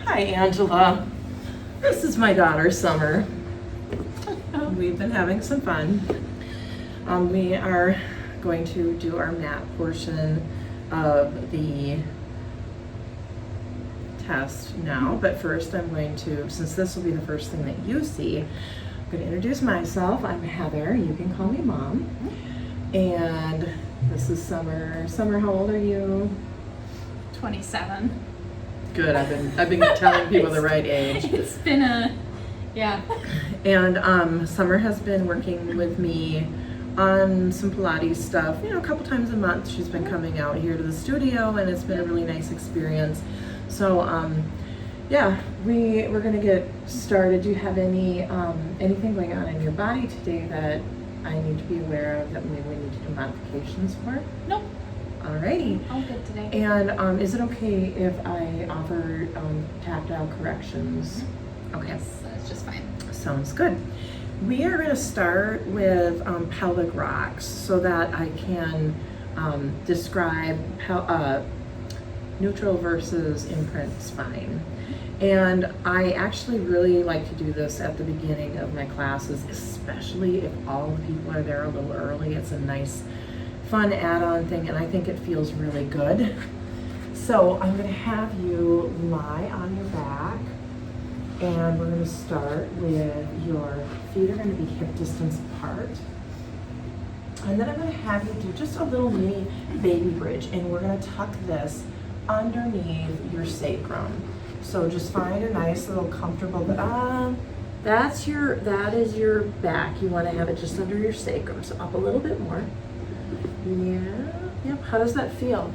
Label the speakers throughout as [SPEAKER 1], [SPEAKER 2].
[SPEAKER 1] Hi, Angela. This is my daughter, Summer. We've been having some fun. We are going to do our mat portion of the test now, but first I'm going to, since this will be the first thing that you see, I'm going to introduce myself. I'm Heather. You can call me Mom. And this is Summer. Summer, how old are you?
[SPEAKER 2] 27.
[SPEAKER 1] Good. I've been telling people the right age.
[SPEAKER 2] It's been yeah.
[SPEAKER 1] And Summer has been working with me on some Pilates stuff, a couple times a month. She's been coming out here to the studio, and it's been a really nice experience. So yeah, we're gonna get started. Do you have anything going on in your body today that I need to be aware of that maybe we need to do modifications for?
[SPEAKER 2] Nope.
[SPEAKER 1] Alrighty.
[SPEAKER 2] All good today.
[SPEAKER 1] And is it okay if I offer tactile corrections? Okay.
[SPEAKER 2] Yes, that's just fine.
[SPEAKER 1] Sounds good. We are going to start with pelvic rocks so that I can describe neutral versus imprint spine. And I actually really like to do this at the beginning of my classes, especially if all the people are there a little early. It's a nice, fun add-on thing, and I think it feels really good. So I'm going to have you lie on your back, and we're going to start with your feet are going to be hip distance apart. And then I'm going to have you do just a little mini baby bridge, and we're going to tuck this underneath your sacrum. So just find a nice little comfortable, that is your back. You want to have it just under your sacrum, so up a little bit more. Yeah, yep. How does that feel?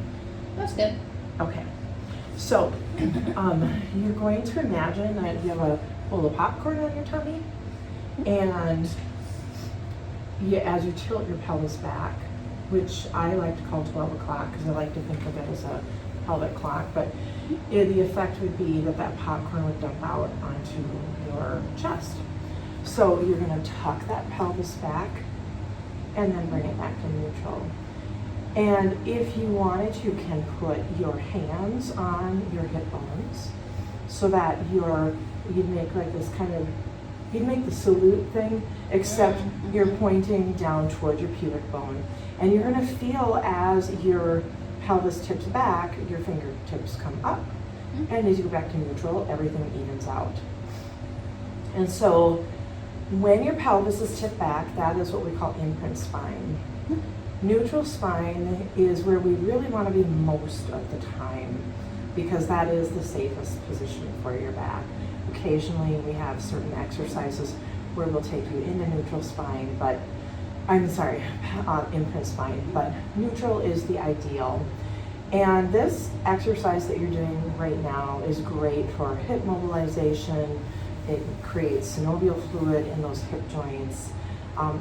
[SPEAKER 2] That's good.
[SPEAKER 1] Okay. So, you're going to imagine that you have a bowl of popcorn on your tummy, and as you tilt your pelvis back, which I like to call 12 o'clock because I like to think of it as a pelvic clock, but the effect would be that popcorn would dump out onto your chest. So you're going to tuck that pelvis back and then bring it back to neutral. And if you wanted, you can put your hands on your hip bones so that you'd make like this you'd make the salute thing, except you're pointing down towards your pubic bone. And you're gonna feel as your pelvis tips back, your fingertips come up. And as you go back to neutral, everything evens out. And so when your pelvis is tipped back, that is what we call imprint spine. Neutral spine is where we really want to be most of the time because that is the safest position for your back. Occasionally we have certain exercises where we'll take you into neutral spine, but imprint spine, but neutral is the ideal. And this exercise that you're doing right now is great for hip mobilization. It creates synovial fluid in those hip joints.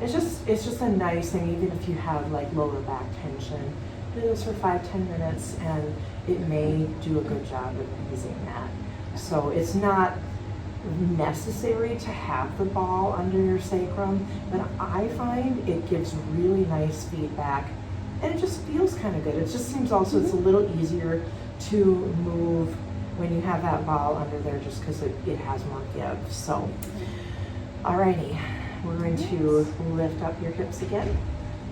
[SPEAKER 1] It's just a nice thing, even if you have like lower back tension. Do this for 5-10 minutes and it may do a good job of easing that. So it's not necessary to have the ball under your sacrum, but I find it gives really nice feedback and it just feels kind of good. It just seems also it's a little easier to move when you have that ball under there just because it has more give. So, alrighty. We're going to lift up your hips again.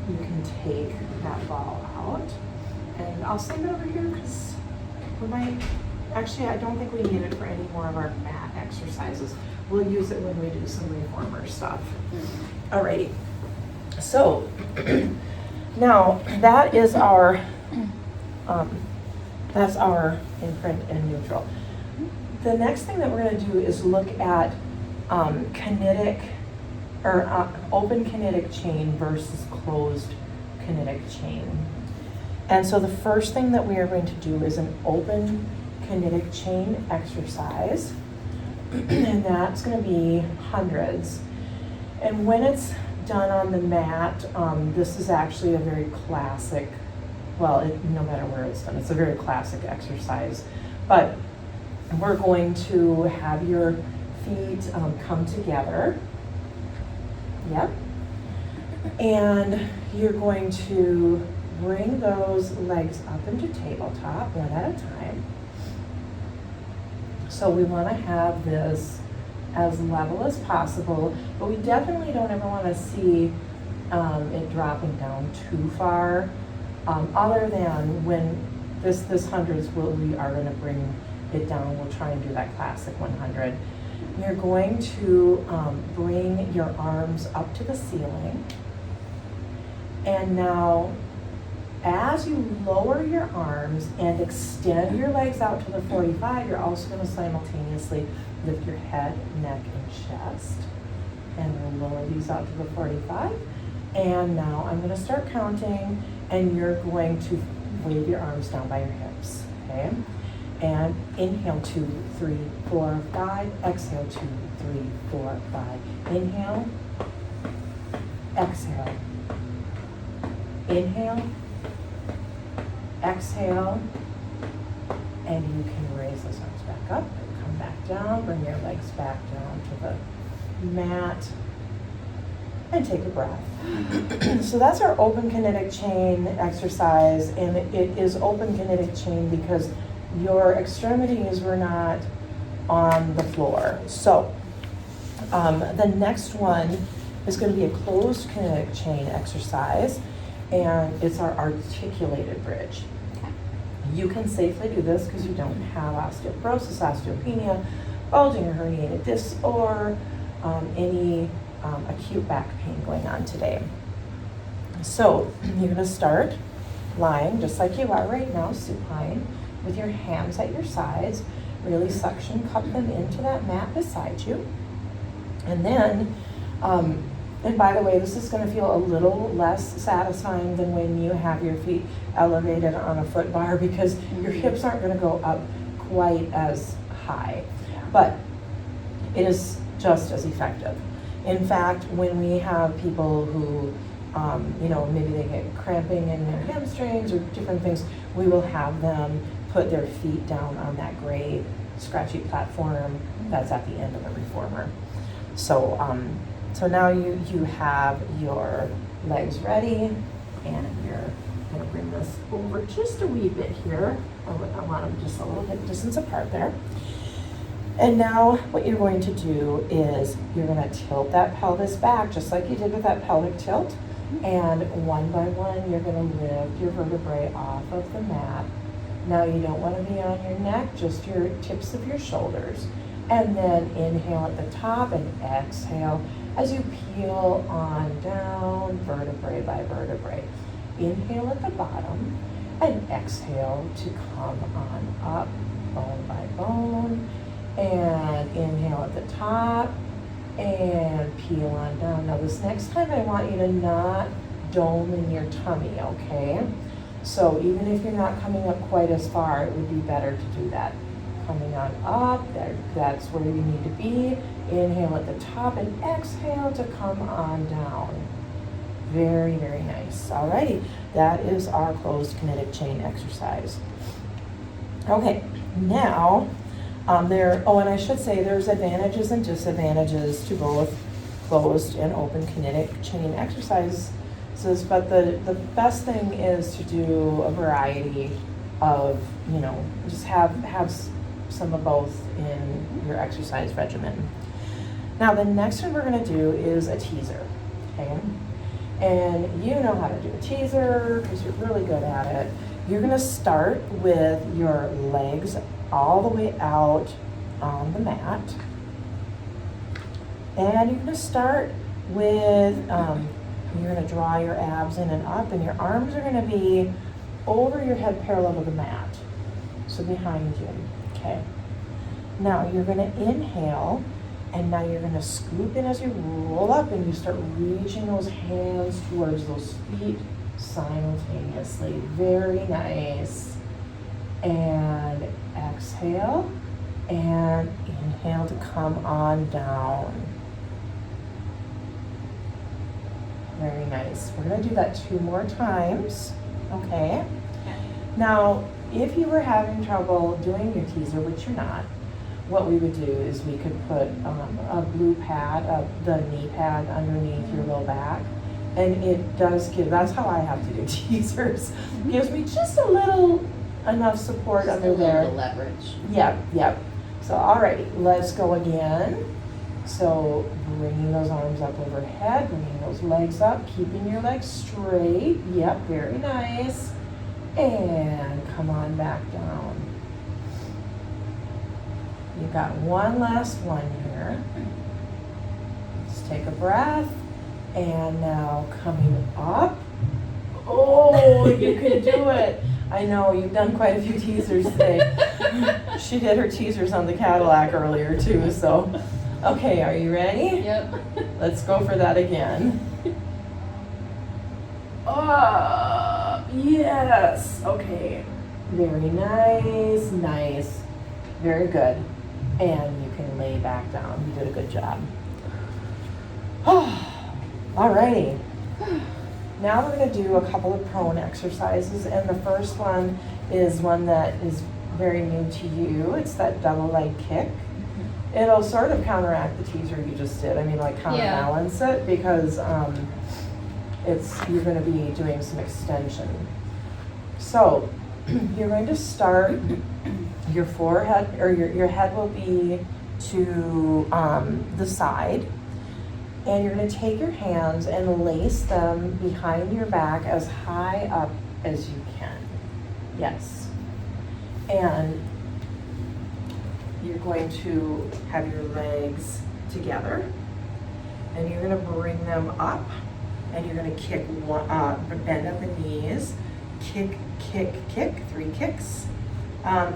[SPEAKER 1] You can take that ball out. And I'll send it over here because I don't think we need it for any more of our mat exercises. We'll use it when we do some reformer stuff. Alrighty. So, now that is that's our imprint and neutral. The next thing that we're going to do is look at kinetic open kinetic chain versus closed kinetic chain. And so the first thing that we are going to do is an open kinetic chain exercise, and that's going to be hundreds. And when it's done on the mat, this is actually a very classic, no matter where it's done, it's a very classic exercise. But we're going to have your feet come together. Yep. And you're going to bring those legs up into tabletop one at a time. So we want to have this as level as possible, but we definitely don't ever want to see it dropping down too far. Other than when this hundreds, we are going to bring it down. We'll try and do that classic 100. You're going to bring your arms up to the ceiling. And now, as you lower your arms and extend your legs out to the 45, you're also going to simultaneously lift your head, neck, and chest. And we'll lower these out to the 45. And now I'm going to start counting, and you're going to wave your arms down by your hips, okay? And inhale, 2, 3, 4, 5. Exhale, 2, 3, 4, 5. Inhale, exhale. Inhale, exhale, and you can raise those arms back up, come back down, bring your legs back down to the mat, and take a breath. So that's our open kinetic chain exercise, and it is open kinetic chain because your extremities were not on the floor. So the next one is going to be a closed kinetic chain exercise, and it's our articulated bridge. You can safely do this because you don't have osteoporosis, osteopenia, bulging or herniated discs, or any acute back pain going on today. So you're going to start lying just like you are right now, supine, with your hands at your sides. Really suction cup them into that mat beside you. And then, and by the way, this is going to feel a little less satisfying than when you have your feet elevated on a foot bar, because your hips aren't going to go up quite as high. But it is just as effective. In fact, when we have people who, maybe they get cramping in their hamstrings or different things, we will have them put their feet down on that gray, scratchy platform that's at the end of the reformer. So, so now you have your legs ready, and you're going to bring this over just a wee bit here. I want them just a little bit distance apart there. And now what you're going to do is you're going to tilt that pelvis back just like you did with that pelvic tilt. And one by one, you're going to lift your vertebrae off of the mat. Now you don't want to be on your neck, just your tips of your shoulders. And then inhale at the top and exhale as you peel on down, vertebrae by vertebrae. Inhale at the bottom and exhale to come on up, bone by bone. And inhale at the top and peel on down. Now this next time I want you to not dome in your tummy, okay? So even if you're not coming up quite as far, it would be better to do that. Coming on up, that's where you need to be. Inhale at the top and exhale to come on down. Very, very nice. Alrighty, that is our closed kinetic chain exercise. Okay, now, and I should say there's advantages and disadvantages to both closed and open kinetic chain exercises, but the best thing is to do a variety of, just have some of both in your exercise regimen. Now the next one we're going to do is a teaser, okay? And you know how to do a teaser because you're really good at it. You're going to start with your legs all the way out on the mat. And you're going to start with, you're going to draw your abs in and up, and your arms are going to be over your head parallel to the mat. So behind you, okay? Now you're going to inhale, and now you're going to scoop in as you roll up, and you start reaching those hands towards those feet simultaneously. Very nice. And exhale and inhale to come on down. Very nice. We're going to do that 2 more times. Okay. Now, if you were having trouble doing your teaser, which you're not, what we would do is we could put a blue pad, the knee pad underneath your low back. And it does give, that's how I have to do teasers. Gives me just a little enough support under there.
[SPEAKER 3] The leverage.
[SPEAKER 1] Yep. So, all right, let's go again. So, bringing those arms up overhead, bringing those legs up, keeping your legs straight. Yep, very nice. And come on back down. You got one last one here. Just take a breath. And now coming up. Oh, you can do it. I know, you've done quite a few teasers today. She did her teasers on the Cadillac earlier too, so. Okay, are you ready?
[SPEAKER 2] Yep.
[SPEAKER 1] Let's go for that again. Oh, yes. Okay. Very nice, nice. Very good. And you can lay back down. You did a good job. Alrighty. Now we're going to do a couple of prone exercises, and the first one is one that is very new to you. It's that double leg kick. It'll sort of counteract the teaser you just did. I mean, like counterbalance it, because you're going to be doing some extension. So you're going to start, your forehead, or your head will be to the side. And you're going to take your hands and lace them behind your back as high up as you can. Yes. And you're going to have your legs together. And you're going to bring them up. And you're going to kick one, bend at the knees. Kick, kick, kick. 3 kicks.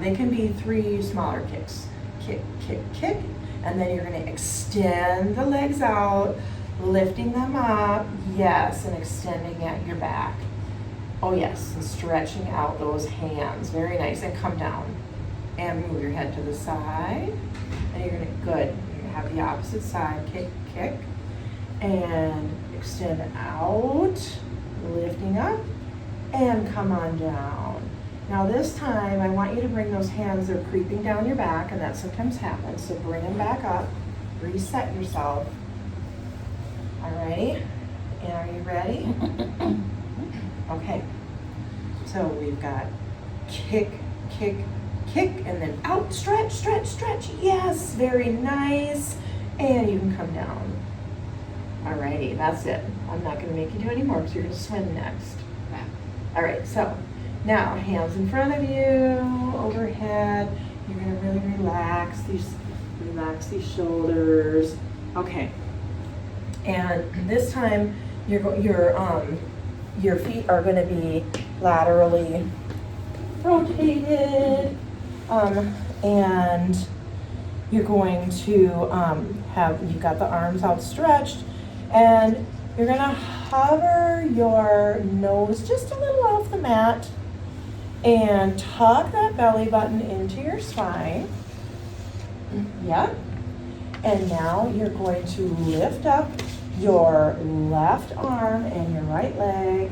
[SPEAKER 1] They can be 3 smaller kicks. Kick, kick, kick. And then you're going to extend the legs out, lifting them up, yes, and extending at your back. Oh yes, and stretching out those hands. Very nice. And come down and move your head to the side. And you're going to, good. You're going to have the opposite side. Kick, kick, and extend out, lifting up, and come on down. Now this time, I want you to bring those hands, they're creeping down your back, and that sometimes happens, so bring them back up, reset yourself. Alrighty, and are you ready? Okay, so we've got kick, kick, kick, and then out, stretch, stretch, stretch. Yes, very nice, and you can come down. Alrighty, that's it. I'm not gonna make you do any more because you're gonna swim next.
[SPEAKER 2] Okay.
[SPEAKER 1] All right, so now hands in front of you, overhead. You're gonna really relax these shoulders. Okay. And this time your feet are gonna be laterally rotated, and you're going to you've got the arms outstretched, and you're gonna hover your nose just a little off the mat and tuck that belly button into your spine. Yep. And now you're going to lift up your left arm and your right leg,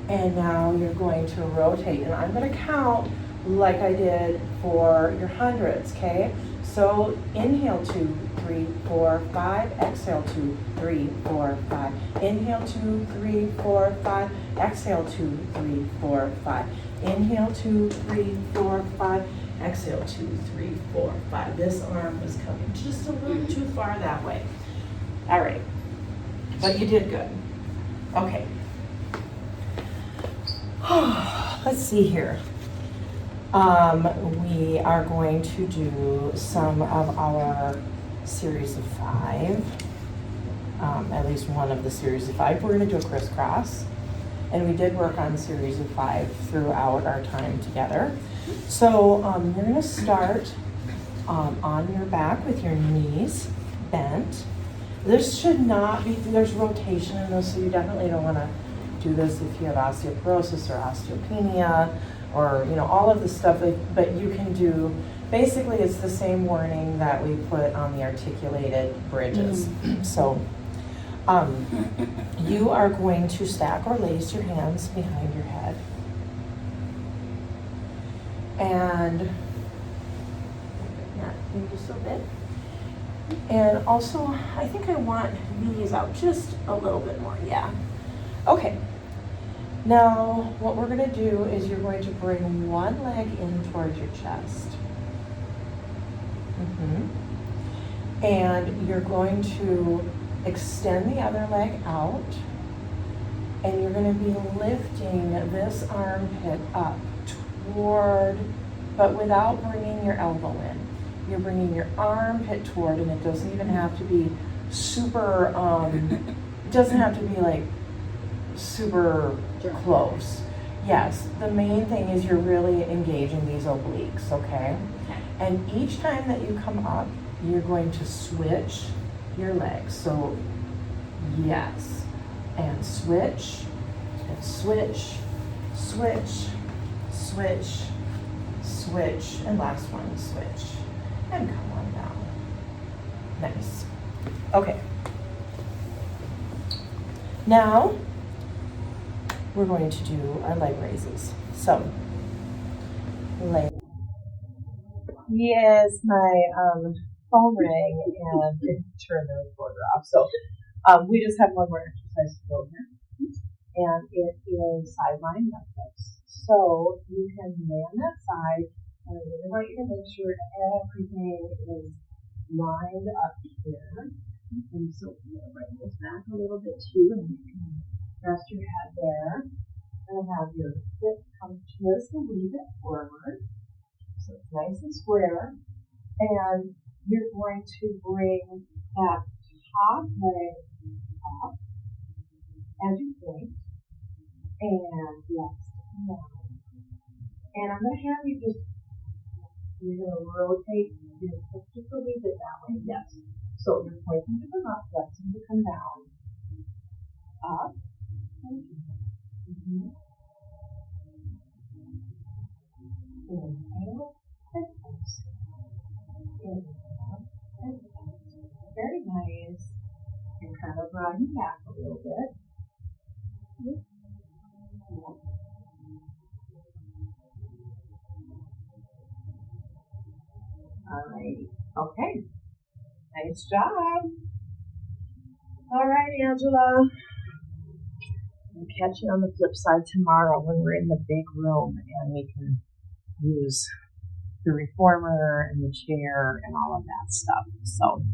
[SPEAKER 1] and now you're going to rotate. And I'm going to count like I did for your hundreds, okay? So inhale 2, 3, 4, 5. Exhale 2, 3, 4, 5. Inhale 2, 3, 4, 5. Exhale 2, 3, 4, 5. Inhale 2, 3, 4, 5. Exhale 2, 3, 4, 5. This arm was coming just a little too far that way. All right, but you did good. Okay. Let's see here. We are going to do some of our series of 5, at least one of the series of 5. We're going to do a crisscross, and we did work on series of 5 throughout our time together. So you're going to start on your back with your knees bent. This should not be, there's rotation in this, so you definitely don't want to do this if you have osteoporosis or osteopenia, or all of the stuff, but you can do, basically it's the same warning that we put on the articulated bridges. So you are going to stack or lace your hands behind your head. And not just a bit. And also, I think I want these out just a little bit more, yeah. Okay. Now, what we're going to do is you're going to bring one leg in towards your chest. And you're going to extend the other leg out, and you're going to be lifting this armpit up toward, but without bringing your elbow in. You're bringing your armpit toward, and it doesn't even have to be super, it doesn't have to be like super close. Yes, the main thing is you're really engaging these obliques, okay? And each time that you come up, you're going to switch your legs. So, yes, and switch, and switch, switch, switch, switch, and last one, switch, and come on down. Nice. Okay. Now, we're going to do our leg raises. So, leg. Yes, my phone rang and it turned the recorder off. So, we just have one more exercise to go here. And it is side lying leg lifts. So, you can lay on that side, and I really want you to make sure everything is lined up here. And so, you're going to bring this back a little bit too, and you can rest your head there. And have your hip come just a wee bit forward. So it's nice and square. And you're going to bring that top leg up as you point. And yes, down. And I'm going to have you you're going to rotate your foot just a wee bit that way. Yes. So you're pointing to come up, flexing to come down. Up. Mm-hmm. Inhale and exhale. Inhale and exhale. Very nice. And kind of broaden back a little bit. Alrighty. Okay. Nice job. All right, Angela. We'll catch you on the flip side tomorrow when we're in the big room and we can use the reformer and the chair and all of that stuff. So.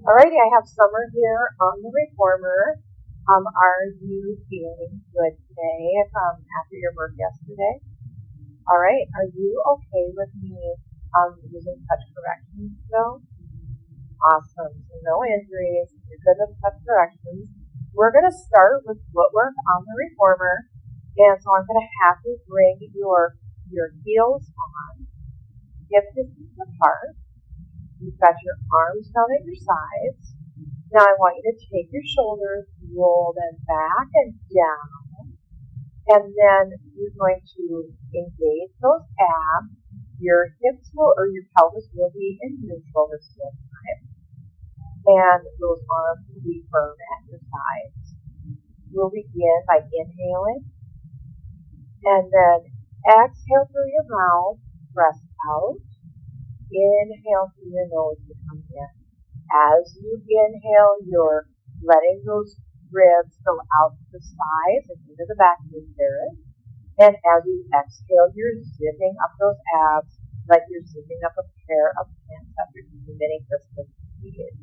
[SPEAKER 1] Alrighty, I have Summer here on the reformer. Are you feeling good today after your work yesterday? Alright, are you okay with me using touch corrections still? Awesome. So no injuries. You're good with touch corrections. We're going to start with footwork on the reformer. And so I'm going to have you bring your heels on, hip distance apart. You've got your arms down at your sides. Now I want you to take your shoulders, roll them back and down. And then you're going to engage those abs. Your hips or your pelvis will be in neutral this whole time. And those arms will be firm at your sides. We'll begin by inhaling. And then exhale through your mouth, press out. Inhale through your nose to come in. As you inhale, you're letting those ribs go out to the sides and into the back of your spirit. And as you exhale, you're zipping up those abs like you're zipping up a pair of pants after eating many Christmas cookies.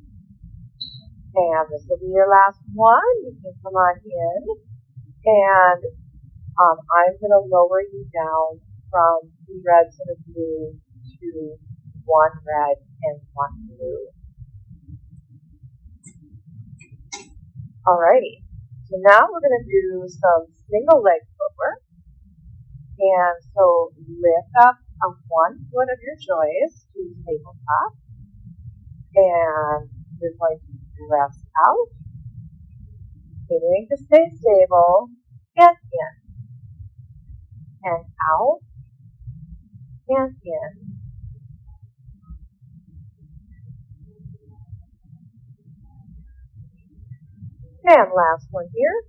[SPEAKER 1] And this will be your last one. You can come on in. And I'm going to lower you down from 2 reds and a blue to 1 red and 1 blue. Alrighty, so now we're going to do some single leg footwork. And so lift up on 1 foot of your choice to tabletop. And you're going to press out, continuing to stay stable, and in. And out, and in. And last one here.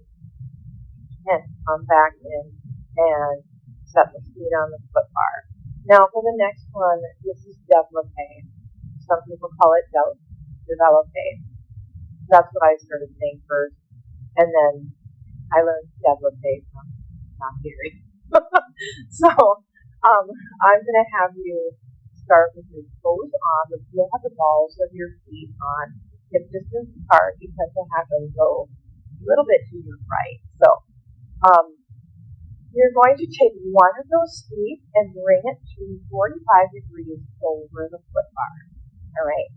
[SPEAKER 1] And come back in and set the feet on the foot bar. Now for the next one, this is développé. Some people call it développé. That's what I started saying first. And then I learned développé from not Gary. So, I'm going to have you start with your toes on. You'll have the balls of your feet on hip distance apart. You tend to have them go a little bit to your right. So, you're going to take one of those feet and bring it to 45 degrees over the foot bar. All right.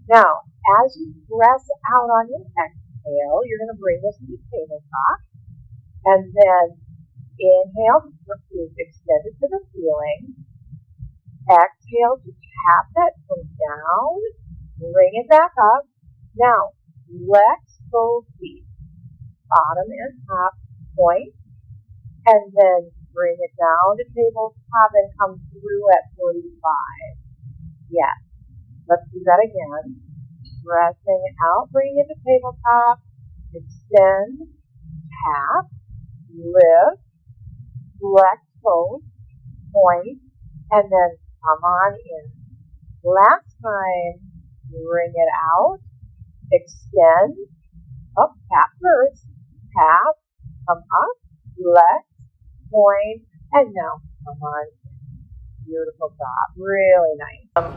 [SPEAKER 1] Now, as you press out on your exhale, you're going to bring this to the tabletop. And then inhale to extend it to the ceiling. Exhale to tap that toe down. Bring it back up. Now, flex both feet. Bottom and top point. And then bring it down to tabletop and come through at 45. Yes. Let's do that again. Pressing out, bring it to tabletop. Extend, tap, lift, flex both, point, and then come on in. Last time, bring it out, extend, up, tap first, tap, come up, flex, point, and now come on in. Beautiful job, really nice.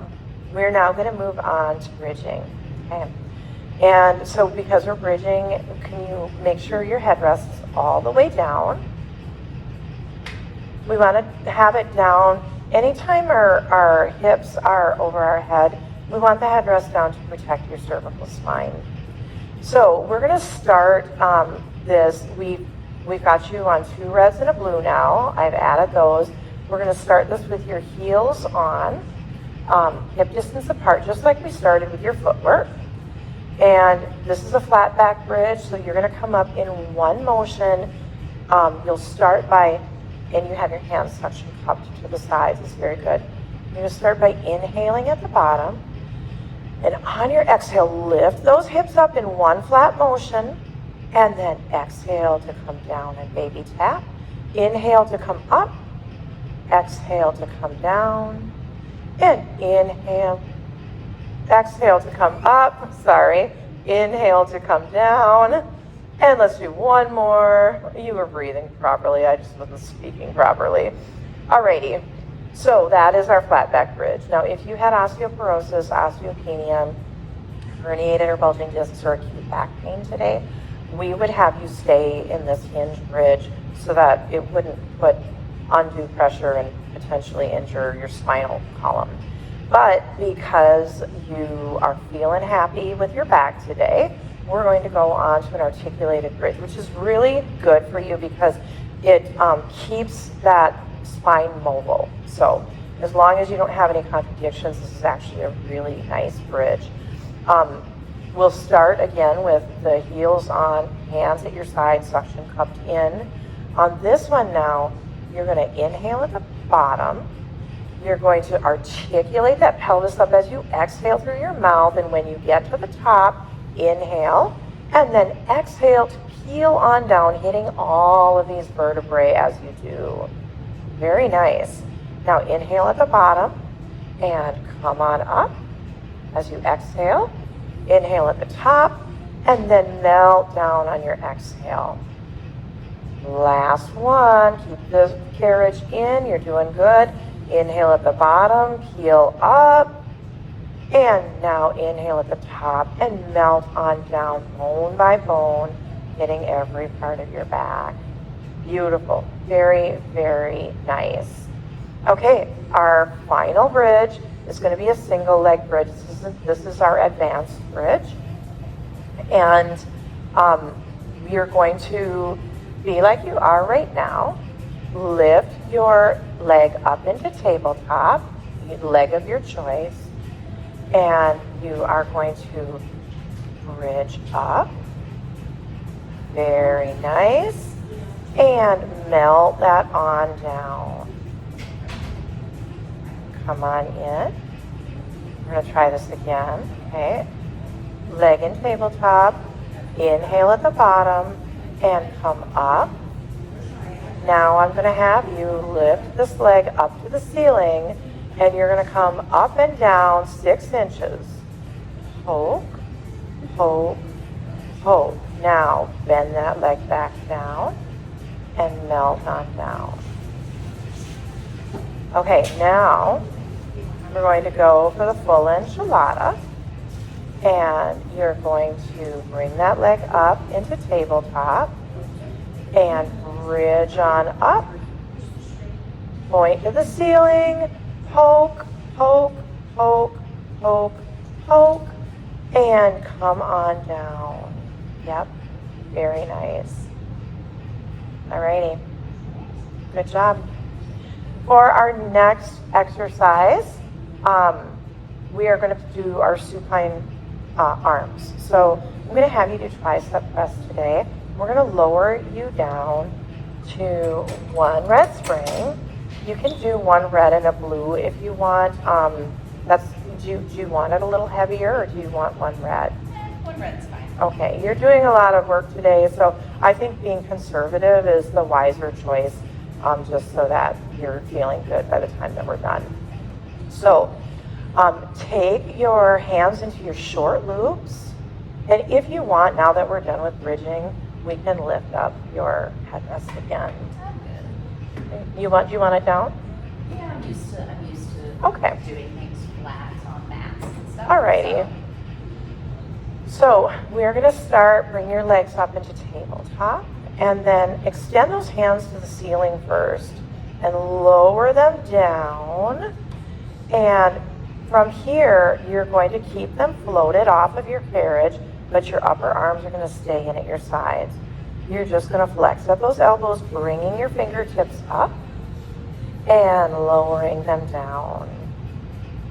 [SPEAKER 1] We're now going to move on to bridging. Okay. And so because we're bridging, can you make sure your head rests all the way down? We want to have it down. Anytime our hips are over our head, we want the headrest down to protect your cervical spine. So we're going to start this. We've got you on 2 reds and a blue now. I've added those. We're going to start this with your heels on, hip distance apart, just like we started with your footwork. And this is a flat back bridge, so you're going to come up in one motion. You'll start by, and you have your hands suction cupped to the sides. It's very good. You're going to start by inhaling at the bottom. And on your exhale, lift those hips up in one flat motion. And then exhale to come down and baby tap. Inhale to come up. Exhale to come down. And inhale. Exhale to come up. Sorry. Inhale to come down. And let's do one more. You were breathing properly. I just wasn't speaking properly. Alrighty. So that is our flat back bridge. Now, if you had osteoporosis, osteopenia, herniated or bulging discs, or acute back pain today, we would have you stay in this hinge bridge so that it wouldn't put undue pressure and potentially injure your spinal column. But because you are feeling happy with your back today, we're going to go on to an articulated bridge, which is really good for you because it keeps that spine mobile. So as long as you don't have any contradictions, this is actually a really nice bridge. We'll start again with the heels on, hands at your side, suction cupped in. On this one now, you're going to inhale at the bottom. You're going to articulate that pelvis up as you exhale through your mouth, and when you get to the top, inhale, and then exhale to peel on down, hitting all of these vertebrae as you do. Very nice. Now inhale at the bottom, and come on up as you exhale. Inhale at the top, and then melt down on your exhale. Last one. Keep the carriage in. You're doing good. Inhale at the bottom, peel up, and now inhale at the top and melt on down, bone by bone, hitting every part of your back. Beautiful. Very, very nice. Okay, our final bridge is going to be a single leg bridge. This is our advanced bridge. And you're going to be like you are right now. Lift your leg up into tabletop, leg of your choice, and you are going to bridge up. Very nice. And melt that on down. Come on in. We're going to try this again. Okay. Leg in tabletop. Inhale at the bottom and come up. Now I'm going to have you lift this leg up to the ceiling, and you're going to come up and down 6 inches. Poke, poke, poke. Now bend that leg back down
[SPEAKER 3] and melt on down. Okay, now we're going to go for the full enchilada. And you're going to bring that leg up into tabletop and bridge on up. Point to the ceiling, poke, poke, poke, poke, poke, and come on down. Yep, very nice. Alrighty, good job. For our next exercise, we are going to do our supine arms. So I'm going to have you do tricep press today. We're going to lower you down to one red spring. You can do one red and a blue if you want. Do you want it a little heavier, or do you want one red?
[SPEAKER 2] One red's fine.
[SPEAKER 3] Okay, you're doing a lot of work today, so I think being conservative is the wiser choice, just so that you're feeling good by the time that we're done. So take your hands into your short loops, and if you want, now that we're done with bridging, we can lift up your headrest again. Do you want it down?
[SPEAKER 4] Yeah, I'm used to
[SPEAKER 3] Okay.
[SPEAKER 4] doing things flat on mats and stuff.
[SPEAKER 3] Alrighty. So we're going to start, bring your legs up into tabletop, and then extend those hands to the ceiling first, and lower them down. And from here, you're going to keep them floated off of your carriage, but your upper arms are going to stay in at your sides. You're just going to flex at those elbows, bringing your fingertips up and lowering them down.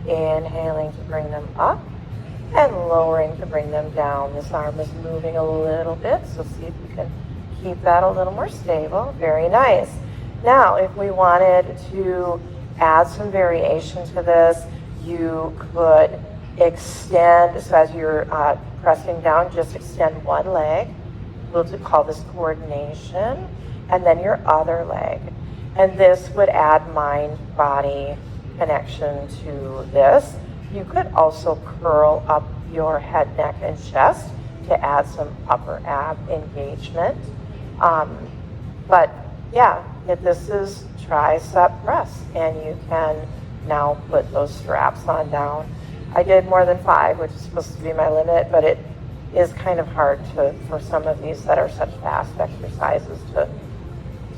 [SPEAKER 3] Inhaling to bring them up and lowering to bring them down. This arm is moving a little bit, so see if you can keep that a little more stable. Very nice. Now, if we wanted to add some variation to this, you could extend, so as you're pressing down, just extend one leg. We'll call this coordination, and then your other leg. And this would add mind-body connection to this. You could also curl up your head, neck, and chest to add some upper ab engagement. But yeah, this is tricep press, and you can now put those straps on down. I did more than 5, which is supposed to be my limit, but it is kind of hard for some of these that are such fast exercises to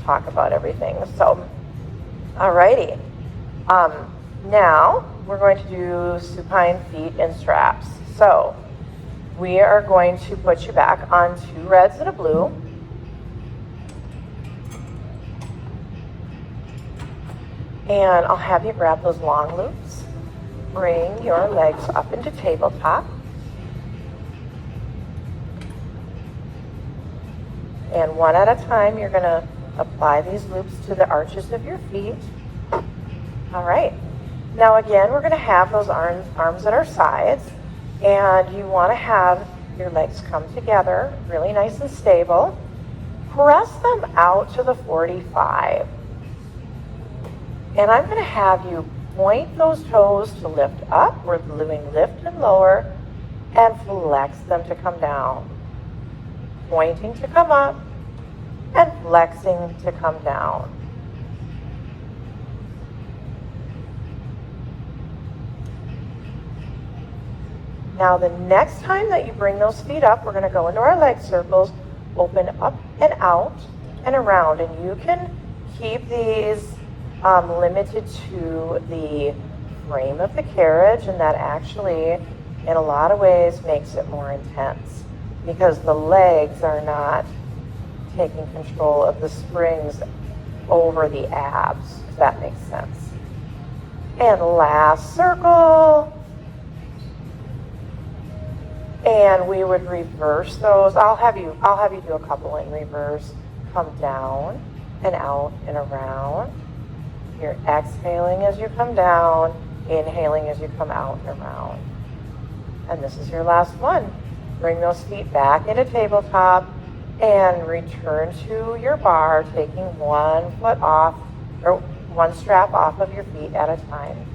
[SPEAKER 3] talk about everything. So, alrighty. Now we're going to do supine feet and straps. So we are going to put you back on 2 reds and a blue. And I'll have you grab those long loops. Bring your legs up into tabletop. And one at a time, you're going to apply these loops to the arches of your feet. All right. Now again, we're going to have those arms at our sides. And you want to have your legs come together, really nice and stable. Press them out to the 45. And I'm going to have you point those toes to lift up. We're doing lift and lower, and flex them to come down. Pointing to come up, and flexing to come down. Now the next time that you bring those feet up, we're going to go into our leg circles, open up and out and around, and you can keep these limited to the frame of the carriage, and that actually in a lot of ways makes it more intense because the legs are not taking control of the springs over the abs, if that makes sense. And last circle. And we would reverse those. I'll have you do a couple in reverse. Come down and out and around. You're exhaling as you come down, inhaling as you come out and around. And this is your last one. Bring those feet back into tabletop and return to your bar, taking one foot off, or one strap off of your feet at a time.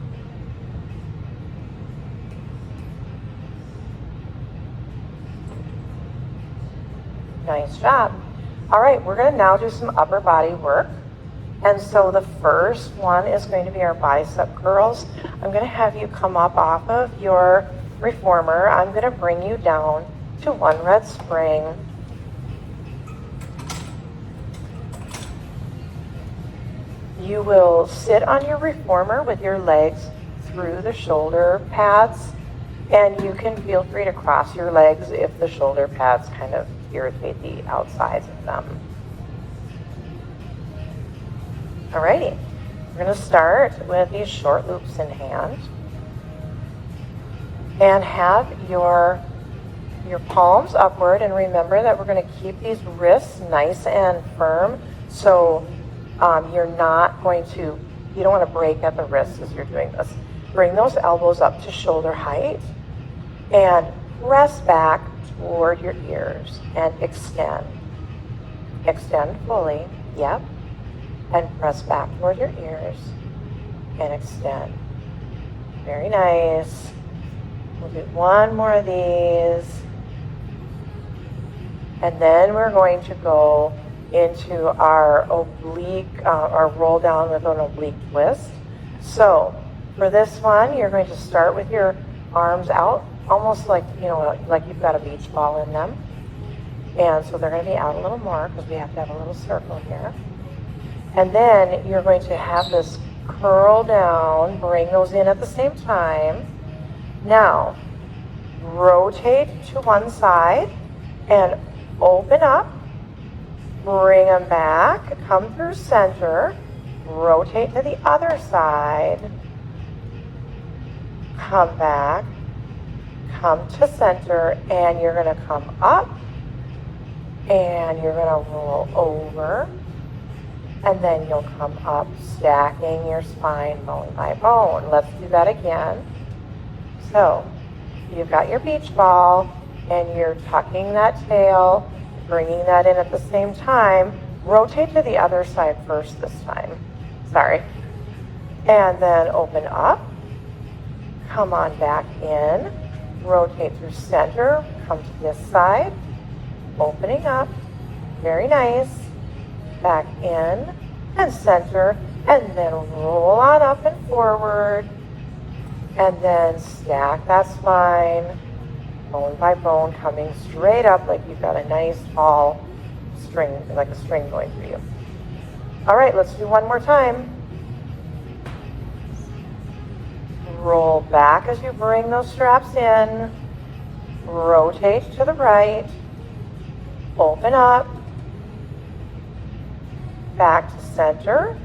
[SPEAKER 3] Nice job. All right, we're gonna now do some upper body work. And so the first one is going to be our bicep curls. I'm gonna have you come up off of your reformer. I'm gonna bring you down to one red spring. You will sit on your reformer with your legs through the shoulder pads, and you can feel free to cross your legs if the shoulder pads kind of irritate the outsides of them. Alrighty, we're gonna start with these short loops in hand and have your palms upward, and remember that we're gonna keep these wrists nice and firm, so you're not going to, you don't wanna break at the wrists as you're doing this. Bring those elbows up to shoulder height and press back toward your ears and extend. Extend fully, yep. And press back toward your ears and extend. Very nice. We'll do one more of these. And then we're going to go into our oblique, our roll down with an oblique twist. So for this one, you're going to start with your arms out, almost like, you know, like you've got a beach ball in them. And so they're going to be out a little more because we have to have a little circle here. And then you're going to have this curl down, bring those in at the same time. Now, rotate to one side and open up, bring them back, come through center, rotate to the other side, come back, come to center, and you're going to come up, and you're going to roll over, and then you'll come up, stacking your spine bone by bone. Let's do that again. So you've got your beach ball, and you're tucking that tail, bringing that in at the same time. Rotate to the other side first this time. Sorry. And then open up, come on back in, rotate through center, come to this side, opening up, very nice. Back in and center, and then roll on up and forward, and then stack that spine, bone by bone, coming straight up like you've got a nice tall string, like a string going through you. All right, let's do one more time. Roll back as you bring those straps in, rotate to the right, open up, back to center,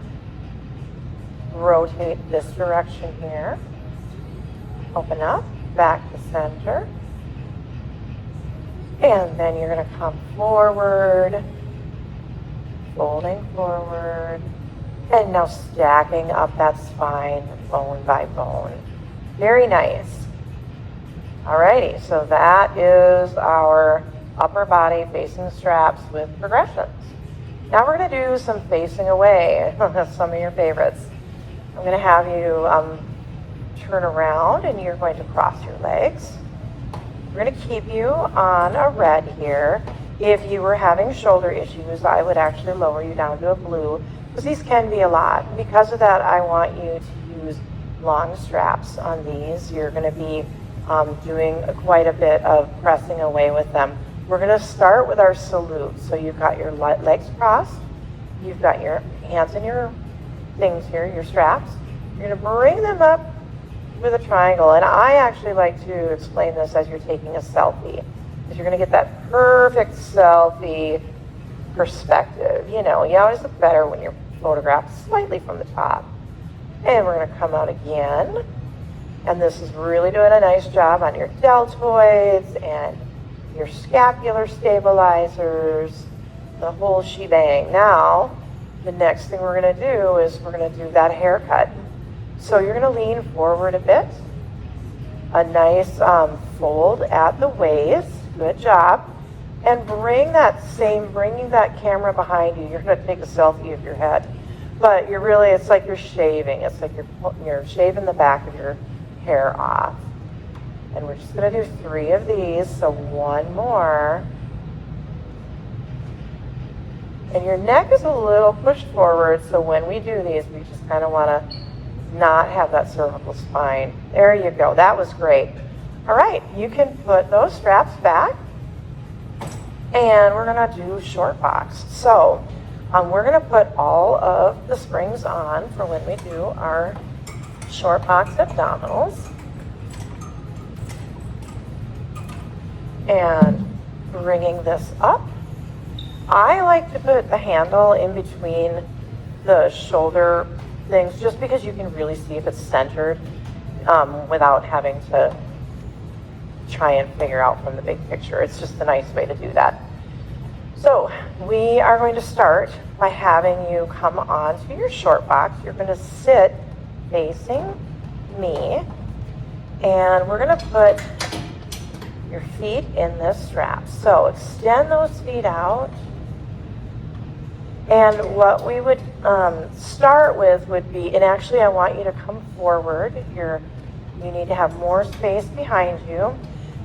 [SPEAKER 3] rotate this direction here, open up, back to center, and then you're going to come forward, folding forward, and now stacking up that spine bone by bone. Very nice. Alrighty, so that is our upper body facing straps with progressions. Now we're going to do some facing away, some of your favorites. I'm going to have you turn around, and you're going to cross your legs. We're going to keep you on a red here. If you were having shoulder issues, I would actually lower you down to a blue, because these can be a lot. Because of that, I want you to use long straps on these. You're going to be doing quite a bit of pressing away with them. We're going to start with our salute. So you've got your legs crossed. You've got your hands in your things here, your straps. You're going to bring them up with a triangle. And I actually like to explain this as you're taking a selfie, because you're going to get that perfect selfie perspective. You know, you always look better when you're photographed slightly from the top. And we're going to come out again. And this is really doing a nice job on your deltoids and your scapular stabilizers, the whole shebang. Now, the next thing we're going to do is we're going to do that haircut. So you're going to lean forward a bit, a nice fold at the waist, good job, and bringing that camera behind you. You're going to take a selfie of your head, but you're really, it's like you're shaving. It's like you're shaving the back of your hair off. And we're just going to do 3 of these, so one more. And your neck is a little pushed forward, so when we do these, we just kind of want to not have that cervical spine. There you go. That was great. All right, you can put those straps back, and we're going to do short box. So we're going to put all of the springs on for when we do our short box abdominals. And bringing this up. I like to put the handle in between the shoulder things just because you can really see if it's centered without having to try and figure out from the big picture. It's just a nice way to do that. So we are going to start by having you come onto your short box. You're going to sit facing me, and we're going to put your feet in this strap. So extend those feet out. And what we would start with would be, and actually I want you to come forward. You need to have more space behind you.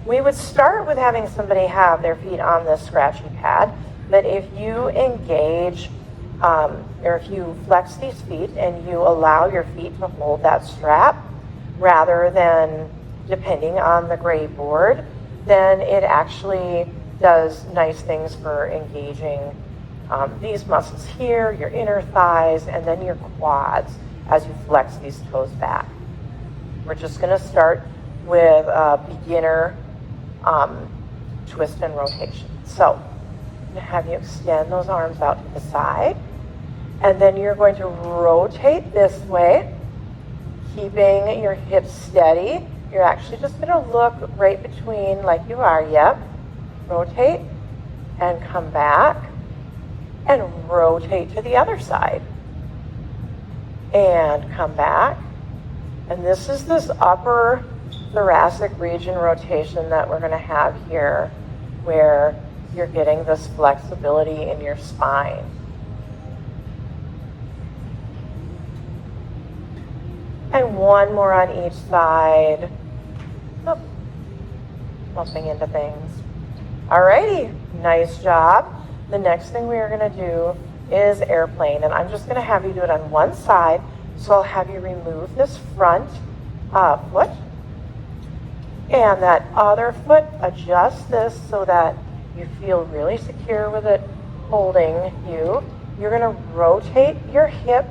[SPEAKER 3] We would start with having somebody have their feet on this scratchy pad, but if you engage, or if you flex these feet and you allow your feet to hold that strap, rather than depending on the gray board, then it actually does nice things for engaging these muscles here, your inner thighs, and then your quads as you flex these toes back. We're just going to start with a beginner twist and rotation. So I'm going to have you extend those arms out to the side, and then you're going to rotate this way, keeping your hips steady. You're actually just going to look right between like you are, yep. Rotate and come back and rotate to the other side. And come back. And this is this upper thoracic region rotation that we're going to have here, where you're getting this flexibility in your spine. And one more on each side. Oh, bumping into things. Alrighty, nice job. The next thing we are going to do is airplane, and I'm just going to have you do it on one side. So I'll have you remove this front foot, and that other foot, adjust this so that you feel really secure with it holding you. You're going to rotate your hip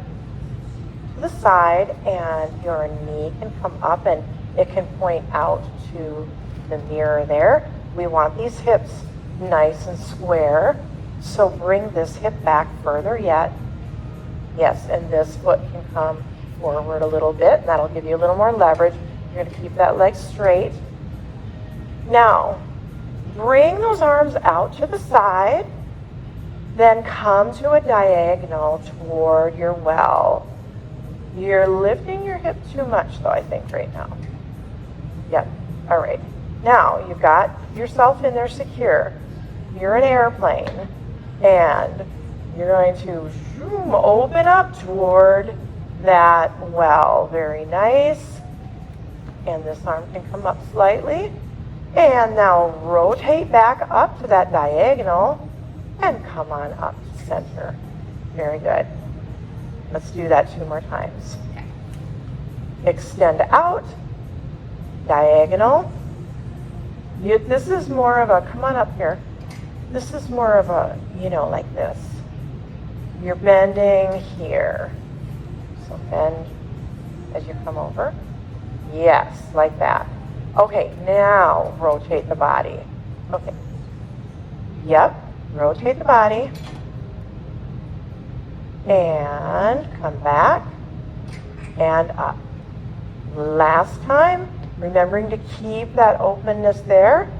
[SPEAKER 3] to the side, and your knee can come up and it can point out to the mirror there. We want these hips nice and square. So bring this hip back further yet. Yes, and this foot can come forward a little bit, and that'll give you a little more leverage. You're going to keep that leg straight. Now, bring those arms out to the side, then come to a diagonal toward your well. You're lifting your hip too much, though, I think, right now. Yep, all right. Now, you've got yourself in there secure. You're an airplane, and you're going to zoom, open up toward that well. Very nice. And this arm can come up slightly. And now rotate back up to that diagonal and come on up to center. Very good. Let's do that 2 more times. Extend out, diagonal. This is more of a, come on up here. This is more of a, like this. You're bending here. So bend as you come over. Yes, like that. Okay, now rotate the body. Okay. Yep, rotate the body. And come back and up. Last time, remembering to keep that openness there,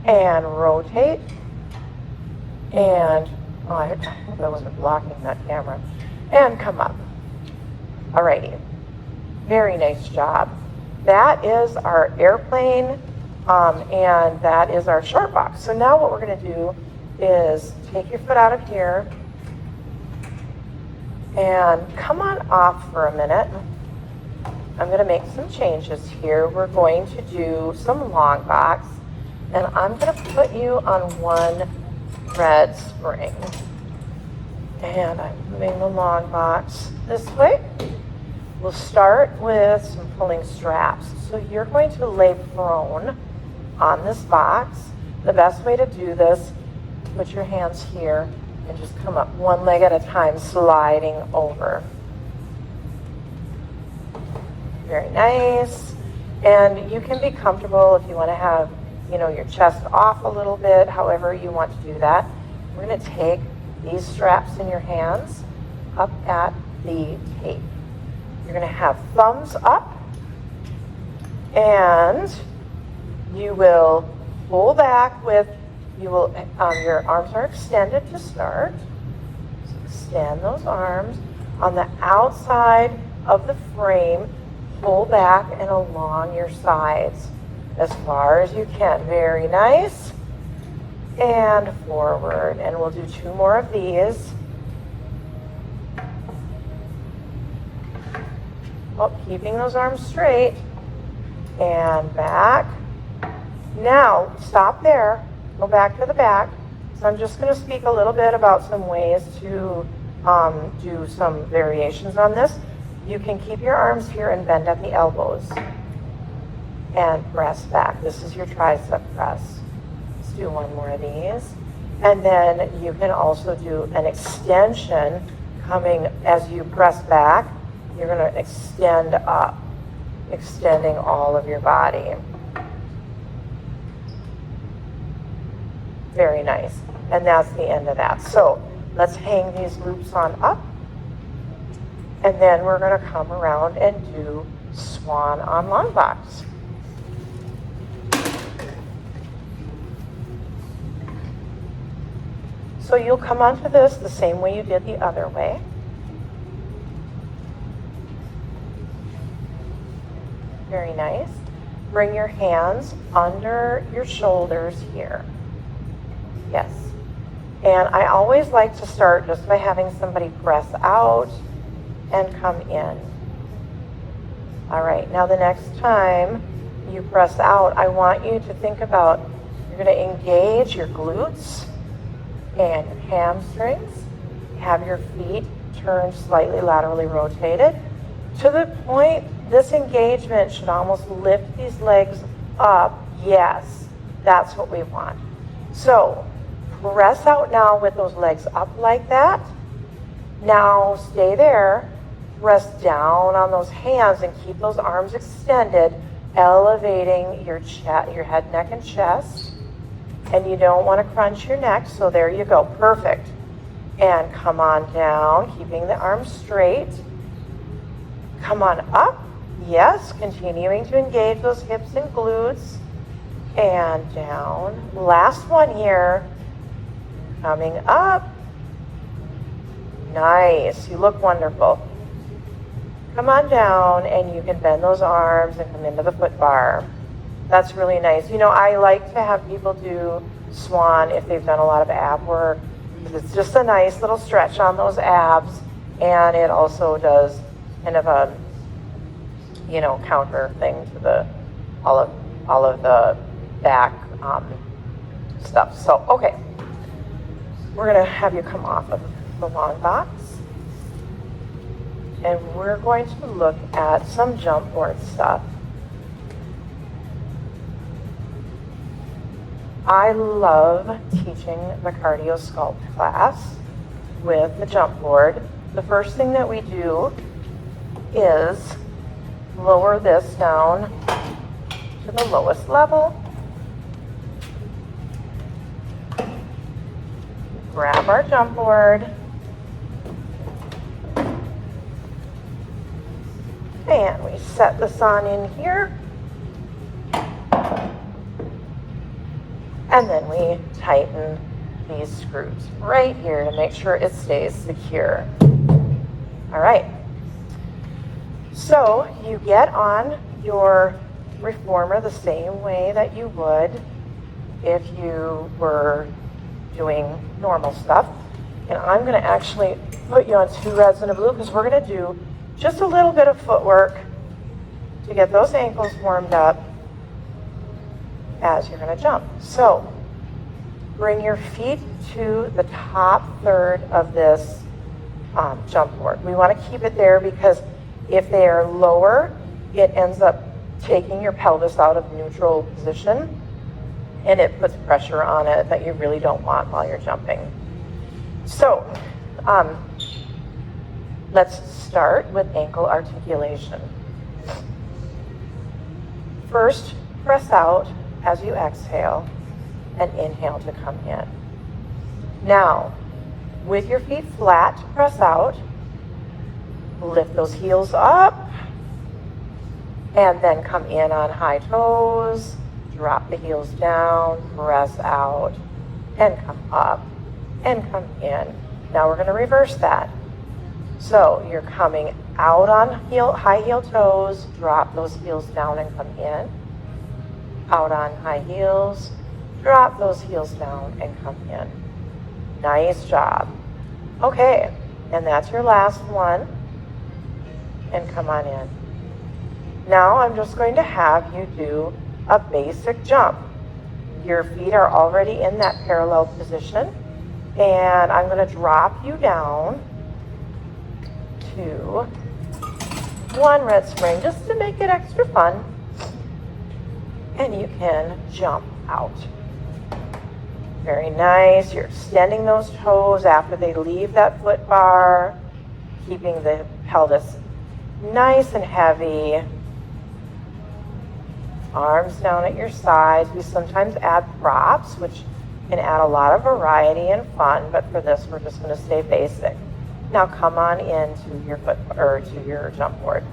[SPEAKER 3] and rotate. And, I hope I wasn't blocking that camera. And come up. Alrighty. Very nice job. That is our airplane, and that is our short box. So now what we're going to do is take your foot out of here and come on off for a minute. I'm going to make some changes here. We're going to do some long box, and I'm going to put you on one thread spring. And I'm moving the long box this way. We'll start with some pulling straps. So you're going to lay prone on this box. The best way to do this, put your hands here and just come up one leg at a time, sliding over. Very nice. And you can be comfortable if you want to have, your chest off a little bit, however you want to do that. We're going to take these straps in your hands up at the tape. You're going to have thumbs up, and you will pull back with, your arms are extended to start. So extend those arms. On the outside of the frame, pull back and along your sides as far as you can. Very nice. And forward. And we'll do 2 more of these. Oh, keeping those arms straight. And back. Now, stop there. Go back to the back. So I'm just going to speak a little bit about some ways to do some variations on this. You can keep your arms here and bend at the elbows. And press back. This is your tricep press. Let's do 1 more of these. And then you can also do an extension coming as you press back. You're going to extend up, extending all of your body. Very nice. And that's the end of that. So let's hang these loops on up. And then we're going to come around and do swan on long box. So you'll come onto this the same way you did the other way. Very nice. Bring your hands under your shoulders here. Yes. And I always like to start just by having somebody press out and come in. All right, now the next time you press out, I want you to think about, you're going to engage your glutes and your hamstrings. Have your feet turned slightly laterally rotated to the point this engagement should almost lift these legs up. Yes, that's what we want. So press out now with those legs up like that. Now stay there. Press down on those hands and keep those arms extended, elevating your head, neck, and chest. And you don't want to crunch your neck, so there you go. Perfect. And come on down, keeping the arms straight. Come on up. Yes, continuing to engage those hips and glutes. And down. Last one here. Coming up. Nice. You look wonderful. Come on down, and you can bend those arms and come into the foot bar. That's really nice. I like to have people do swan if they've done a lot of ab work. It's just a nice little stretch on those abs, and it also does kind of a, counter thing to all of the back stuff. So, okay. We're going to have you come off of the long box. And we're going to look at some jump board stuff. I love teaching the cardio sculpt class with the jump board. The first thing that we do is lower this down to the lowest level. Grab our jump board. And we set this on in here. And then we tighten these screws right here to make sure it stays secure. All right. So you get on your reformer the same way that you would if you were doing normal stuff. And I'm going to actually put you on 2 reds and a blue because we're going to do just a little bit of footwork to get those ankles warmed up as you're going to jump. So bring your feet to the top third of this jump board. We want to keep it there because if they are lower, it ends up taking your pelvis out of neutral position and it puts pressure on it that you really don't want while you're jumping. So let's start with ankle articulation. First, press out as you exhale and inhale to come in. Now, with your feet flat, press out, lift those heels up, and then come in on high toes, drop the heels down, press out, and come up, and come in. Now we're going to reverse that. So you're coming out on high heel toes, drop those heels down and come in. Out on high heels, drop those heels down and come in. Nice job. Okay, and that's your last one. And come on in. Now I'm just going to have you do a basic jump. Your feet are already in that parallel position, and I'm going to drop you down to one red spring just to make it extra fun. And you can jump out. Very nice. You're extending those toes after they leave that foot bar, keeping the pelvis nice and heavy. Arms down at your sides. We sometimes add props, which can add a lot of variety and fun, but for this, we're just going to stay basic. Now come on into your foot or to your jump board.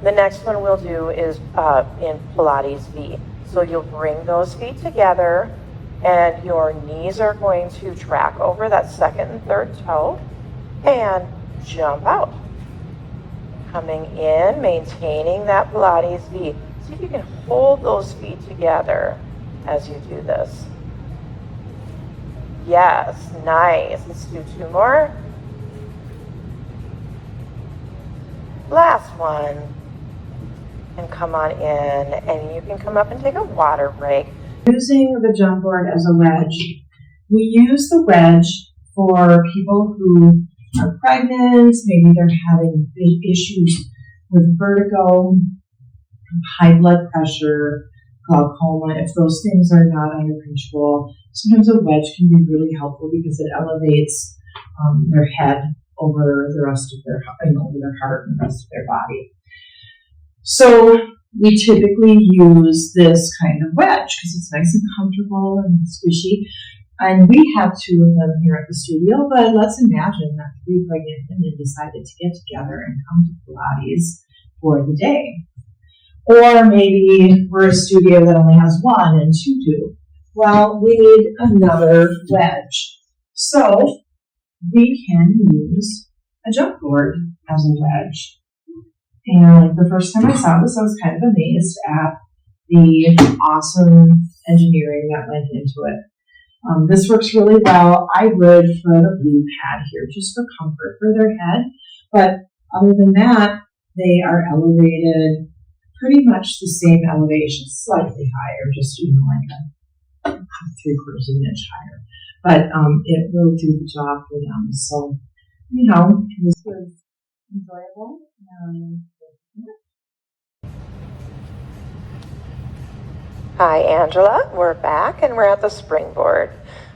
[SPEAKER 3] The next one we'll do is in Pilates V. So you'll bring those feet together, and your knees are going to track over that second and third toe, and jump out. Coming in, maintaining that Pilates V. See if you can hold those feet together as you do this. Yes, nice. Let's do two more. Last one. And come on in, and you can come up and take a water break.
[SPEAKER 1] Using the jump board as a wedge. We use the wedge for people who are pregnant, maybe they're having big issues with vertigo, high blood pressure, glaucoma. If those things are not under control, sometimes a wedge can be really helpful because it elevates their head over the rest of their, over their heart and the rest of their body. So we typically use this kind of wedge because it's nice and comfortable and squishy. And we have two of them here at the studio, but let's imagine that three pregnant women decided to get together and come to Pilates for the day. Or maybe we're a studio that only has one and two do. Well, we need another wedge. So we can use a jump board as a wedge. And the first time I saw this, I was kind of amazed at the awesome engineering that went into it. This works really well. I would put a blue pad here just for comfort for their head. But other than that, they are elevated pretty much the same elevation, slightly higher, just, like a 3/4 of an inch higher. But it will do the job for them. So, this was enjoyable.
[SPEAKER 3] Hi, Angela. We're back, and we're at the springboard.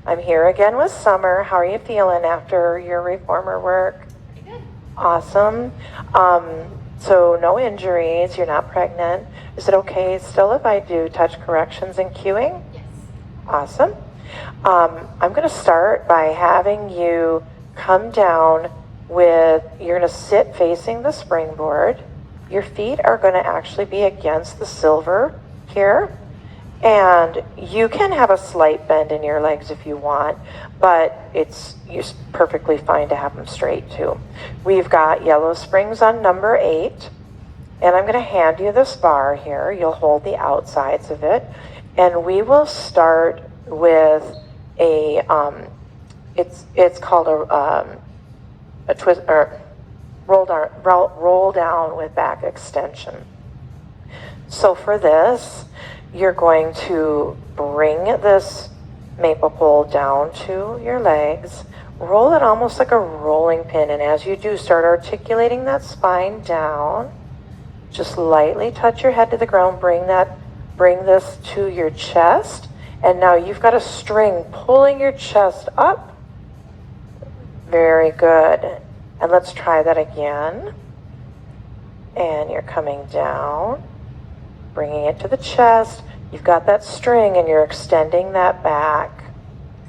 [SPEAKER 3] I'm here again with Summer. How are you feeling after your reformer work?
[SPEAKER 2] Pretty good.
[SPEAKER 3] Awesome. So no injuries. You're not pregnant. Is it okay still if I do touch corrections and cueing?
[SPEAKER 2] Yes.
[SPEAKER 3] Awesome. I'm going to start by having you come down you're going to sit facing the springboard. Your feet are going to actually be against the silver here. And you can have a slight bend in your legs if you want, but it's perfectly fine to have them straight too. We've got yellow springs on number 8, and I'm going to hand you this bar here. You'll hold the outsides of it, and we will start with it's called a twist or roll down with back extension. So for this, you're going to bring this maple pole down to your legs, roll it almost like a rolling pin. And as you do, start articulating that spine down. Just lightly touch your head to the ground. Bring this to your chest. And now you've got a string pulling your chest up. Very good. And let's try that again. And you're coming down, bringing it to the chest. You've got that string and you're extending that back.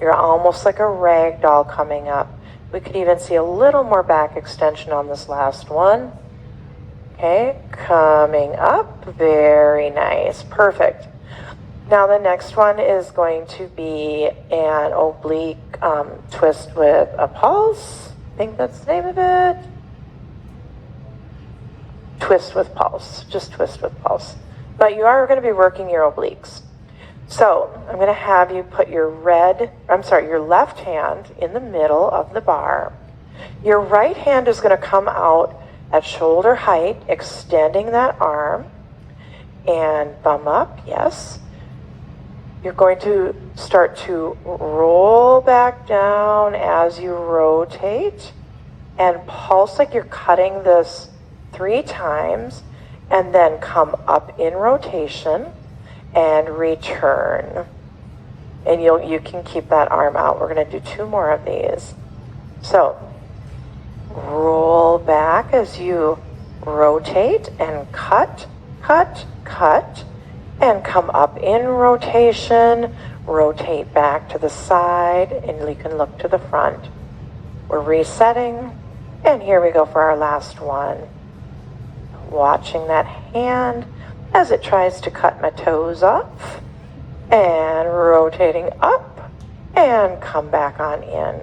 [SPEAKER 3] You're almost like a rag doll coming up. We could even see a little more back extension on this last one. Okay, coming up. Very nice. Perfect. Now the next one is going to be an oblique twist with a pulse. I think that's the name of it. Twist with pulse. Just twist with pulse. But you are going to be working your obliques. So I'm going to have you put your left hand in the middle of the bar. Your right hand is going to come out at shoulder height, extending that arm. And thumb up, yes. You're going to start to roll back down as you rotate and pulse like you're cutting this 3 times, and then come up in rotation and return. And you can keep that arm out. We're going to do 2 more of these. So roll back as you rotate and cut, cut, cut, and come up in rotation. Rotate back to the side, and you can look to the front. We're resetting, and here we go for our last one. Watching that hand as it tries to cut my toes off, and rotating up, and come back on in.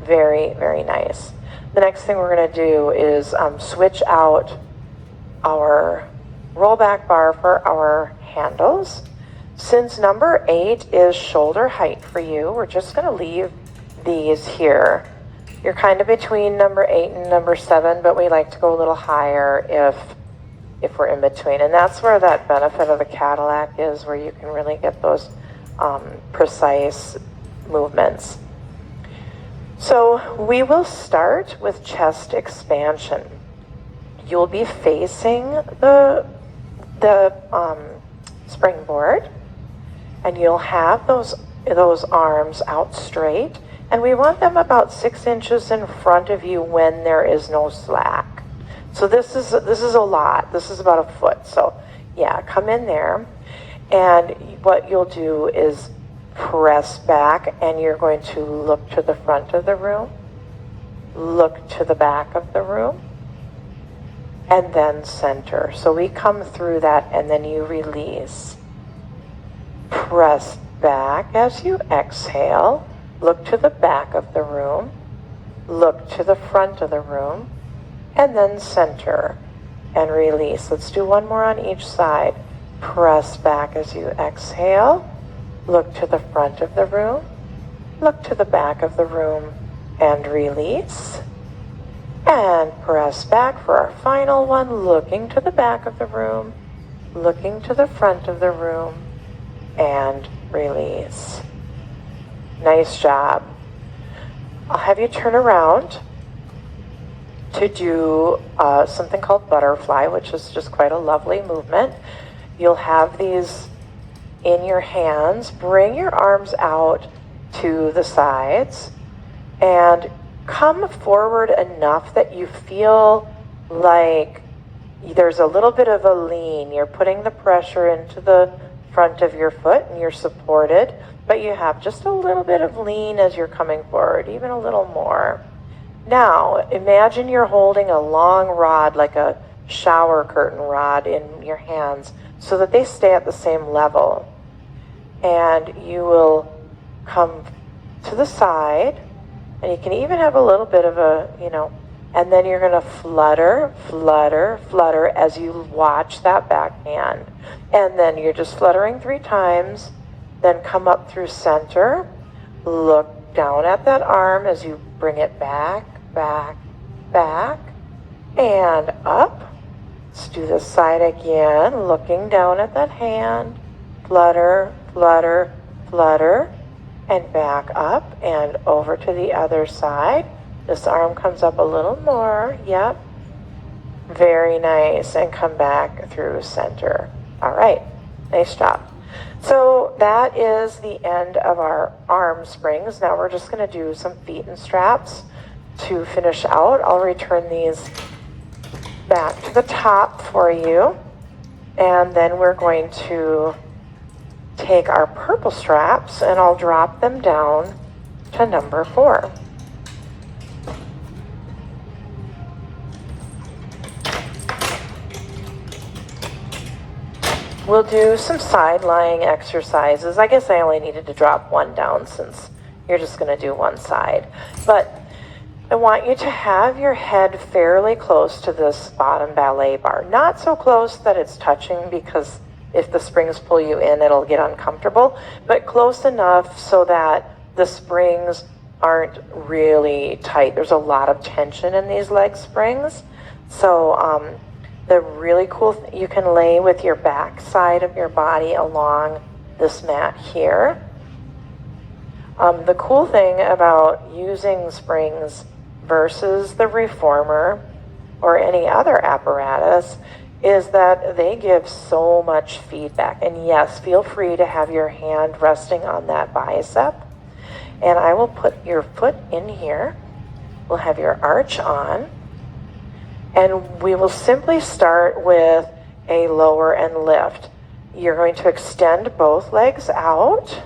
[SPEAKER 3] Very, very nice. The next thing we're going to do is switch out our rollback bar for our handles. Since number 8 is shoulder height for you, we're just going to leave these here. You're kind of between number 8 and number 7, but we like to go a little higher if we're in between. And that's where that benefit of the Cadillac is, where you can really get those precise movements. So we will start with chest expansion. You'll be facing the springboard, and you'll have those arms out straight, and we want them about 6 inches in front of you when there is no slack. So this is a lot. This is about 1 foot. So yeah, come in there, and what you'll do is press back, and you're going to look to the front of the room, look to the back of the room, and then center. So we come through that, and then you release. Press back as you exhale. Look to the back of the room, look to the front of the room, and then center and release. Let's do 1 more on each side. Press back as you exhale. Look to the front of the room, look to the back of the room, and release. And press back for our final one, looking to the back of the room, looking to the front of the room, and release. Nice job. I'll have you turn around to do something called butterfly, which is just quite a lovely movement. You'll have these in your hands. Bring your arms out to the sides and come forward enough that you feel like there's a little bit of a lean. You're putting the pressure into the front of your foot and you're supported, but you have just a little bit of lean as you're coming forward, even a little more. Now, imagine you're holding a long rod, like a shower curtain rod, in your hands so that they stay at the same level. And you will come to the side, and you can even have a little bit of a, and then you're going to flutter, flutter, flutter as you watch that back hand. And then you're just fluttering 3 times, then come up through center, look down at that arm as you bring it back, back, back, and up. Let's do this side again, looking down at that hand, flutter, flutter, flutter, and back up and over to the other side. This arm comes up a little more. Yep. Very nice. And come back through center. All right. Nice job. So that is the end of our arm springs. Now we're just going to do some feet and straps to finish out. I'll return these back to the top for you. And then we're going to take our purple straps and I'll drop them down to number 4. We'll do some side lying exercises. I guess I only needed to drop one down since you're just going to do one side. But I want you to have your head fairly close to this bottom ballet bar. Not so close that it's touching, because if the springs pull you in, it'll get uncomfortable, but close enough so that the springs aren't really tight. There's a lot of tension in these leg springs. So the really cool, you can lay with your back side of your body along this mat here. The cool thing about using springs versus the reformer or any other apparatus is that they give so much feedback. And yes, feel free to have your hand resting on that bicep. And I will put your foot in here. We'll have your arch on. And we will simply start with a lower and lift. You're going to extend both legs out.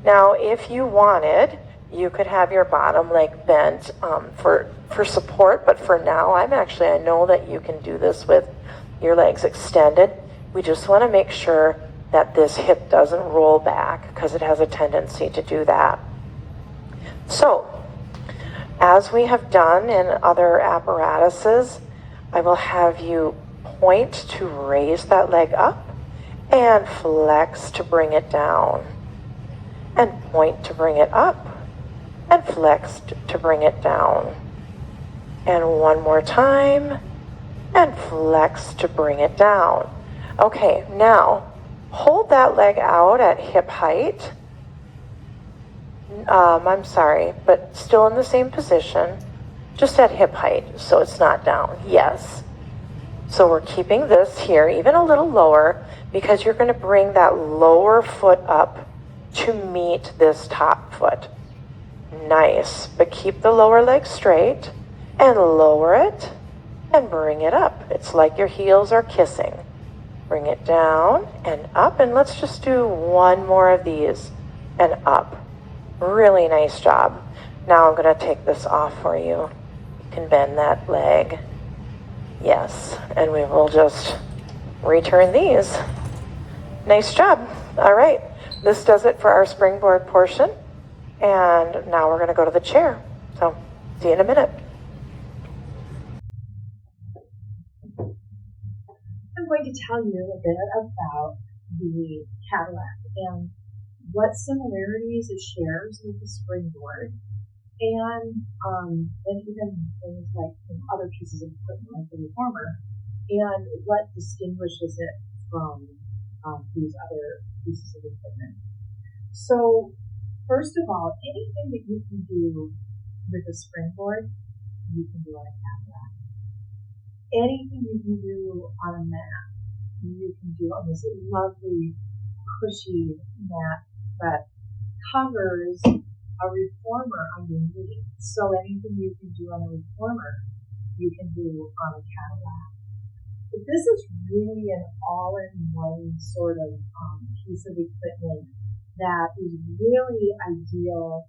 [SPEAKER 3] Now, if you wanted, you could have your bottom leg bent for support, but for now, I know that you can do this with your legs extended. We just want to make sure that this hip doesn't roll back, because it has a tendency to do that. So, as we have done in other apparatuses, I will have you point to raise that leg up and flex to bring it down, and point to bring it up and flex to bring it down. And one more time, and flex to bring it down. Okay, now hold that leg out at hip height. I'm sorry, but still in the same position, just at hip height, so it's not down. Yes. So we're keeping this here, even a little lower, because you're going to bring that lower foot up to meet this top foot. Nice, but keep the lower leg straight and lower it and bring it up. It's like your heels are kissing. Bring it down and up, and let's just do one more of these and up. Really nice job. Now I'm going to take this off for you. You can bend that leg. Yes, and we will just return these. Nice job. All right, this does it for our springboard portion. And now we're going to go to the chair. So, see you in a minute.
[SPEAKER 1] I'm going to tell you a bit about the Cadillac and what similarities it shares with the springboard, and even things like other pieces of equipment like the reformer, and what distinguishes it from these other pieces of equipment. So, first of all, anything that you can do with a springboard, you can do on a Cadillac. Anything you can do on a mat, you can do on this lovely, cushy mat that covers a reformer underneath. So anything you can do on a reformer, you can do on a Cadillac. But this is really an all-in-one sort of piece of equipment that is really ideal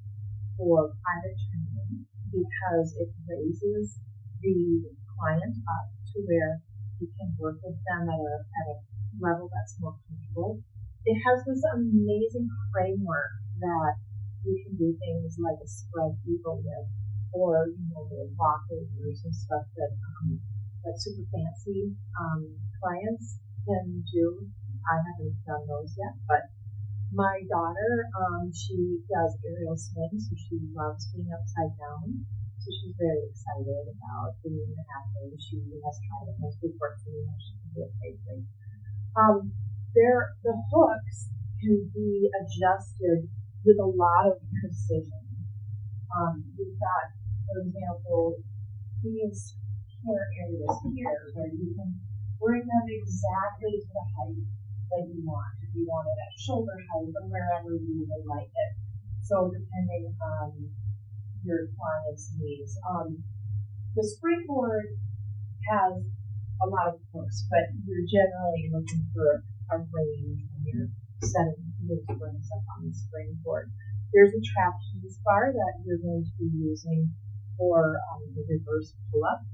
[SPEAKER 1] for private training, because it raises the client up to where you can work with them at a level that's more comfortable. It has this amazing framework that you can do things like a spread eagle with, or the walkovers and stuff that super fancy clients can do. I haven't done those yet, but my daughter, she does aerial swings, so she loves being upside down. So she's very excited about doing the halfway. She has tried it most before, so she can do it safely. The hooks can be adjusted with a lot of precision. We've got, for example, these hair areas here where you can bring them exactly to the height that you want. If you want it at shoulder height or wherever you would like it. So depending on your client's needs. The springboard has a lot of hooks, but you're generally looking for a range when you're setting your springs up on the springboard. There's a trapeze bar that you're going to be using for the reverse pull-up.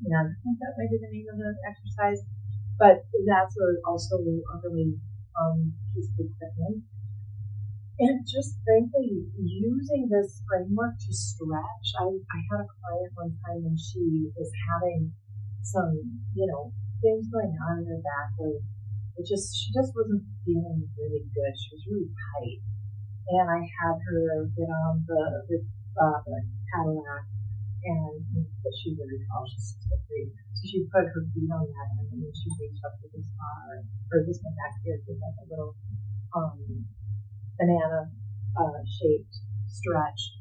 [SPEAKER 1] And I think that might be the name of the exercise, but that's also a really piece of equipment. And just frankly, using this framework to stretch. I had a client one time and she was having some, things going on in her back where she just wasn't feeling really good. She was really tight. And I had her get on the Cadillac and she's very tall, she's 6'3". So she put her feet on that and then she reached up to this bar, or this one back here, did like a little banana shaped stretch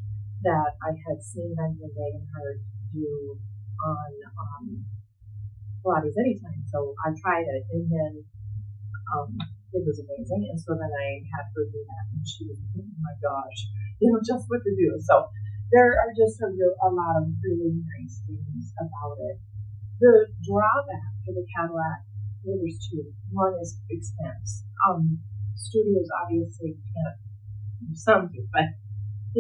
[SPEAKER 1] that I had seen Benjamin and her do on Pilates anytime. So I tried it and then it was amazing. And so then I had her do that and she was, oh my gosh, just what to do. So there are just a lot of really nice things about it. The drawback for the Cadillac, there's two. One is expense. Studios obviously can't, some do, but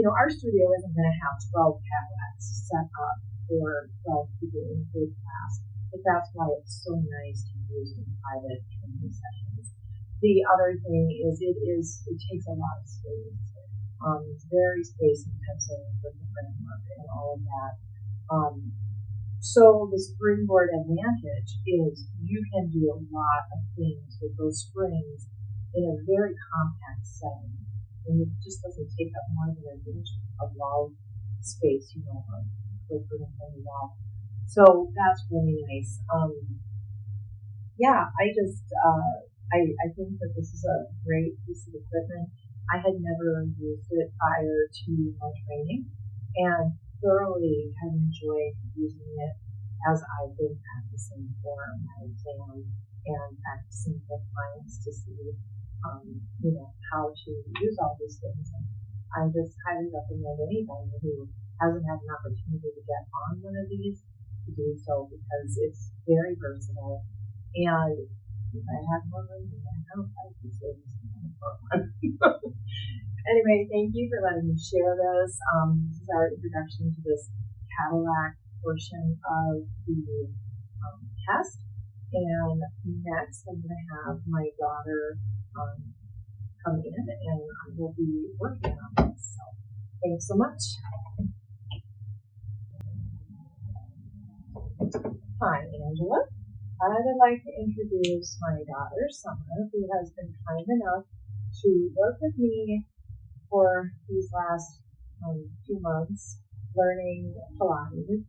[SPEAKER 1] our studio isn't going to have 12 Cadillacs set up for 12 people in group class, but that's why it's so nice to use in private training sessions. The other thing is it takes a lot of space. It's very space intensive with the framework and all of that. So the springboard advantage is you can do a lot of things with those springs in a very compact setting, and it just doesn't take up more than an inch of wall space, a footprint in the wall. So that's really nice. I think that this is a great piece of equipment. I had never used it prior to my training, and thoroughly have enjoyed using it as I've been practicing for my exam and practicing with clients to see how to use all these things. And I just highly recommend anybody who hasn't had an opportunity to get on one of these to do so because it's very versatile. And if I had more room in my house, I would say this is an important one. Anyway, thank you for letting me share this. This is our introduction to this Cadillac portion of the test. And next, I'm going to have my daughter come in and I will be working on this. So thanks so much. Hi, Angela. I would like to introduce my daughter, Summer, who has been kind enough to work with me for these last 2 months learning Pilates.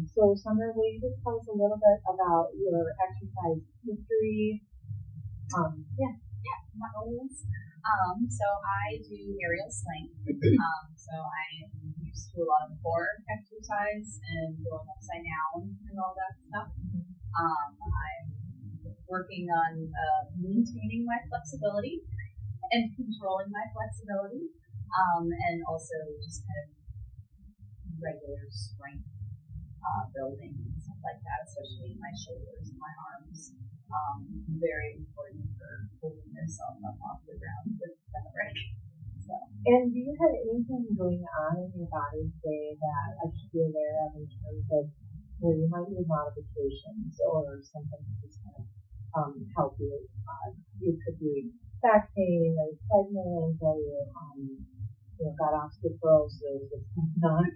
[SPEAKER 1] So Summer, will you just tell us a little bit about your exercise history?
[SPEAKER 4] My goals. So I do aerial sling. So I am used to a lot of core exercise and going upside down and all that stuff. I'm working on maintaining my flexibility and controlling my flexibility, and also just kind of regular strength building and stuff like that, especially in my shoulders and my arms. Very important for holding yourself up off the ground with that break. So.
[SPEAKER 1] And do you have anything going on in your body today that I should be aware of in terms of where you might need modifications or something to just kind of help you? You could be back pain or pregnant or you got osteoporosis or not.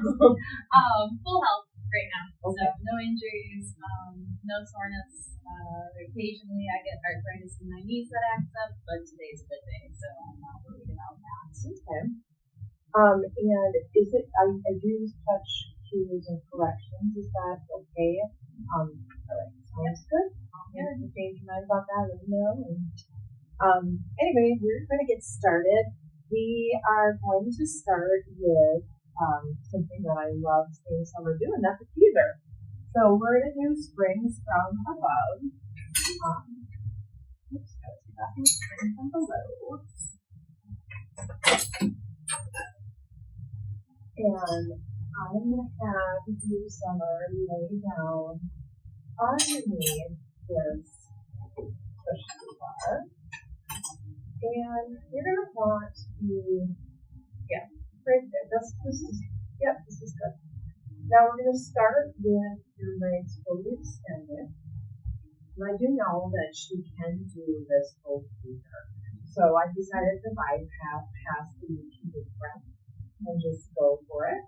[SPEAKER 4] Full health right now.
[SPEAKER 1] Okay.
[SPEAKER 4] So no injuries, no soreness. Occasionally I get arthritis in my knees that acts up, but today's a good day, so I'm not worried about that.
[SPEAKER 1] Okay. And is it, I do touch cues and corrections, is that okay? All right, sounds good. If you change your mind about that, let me know. And, anyway, we're going to get started.
[SPEAKER 3] we are going to start with something that I love seeing summer do, and that's a teaser. So we're going to do springs from above. Springs from below. And I'm going to have you, Summer, lay down underneath this push bar. And you're going to want to be, right there. This is good. Now we're going to start with your legs fully extended. And I do know that she can do this both here. So I decided to bypass the deep breath and just go for it.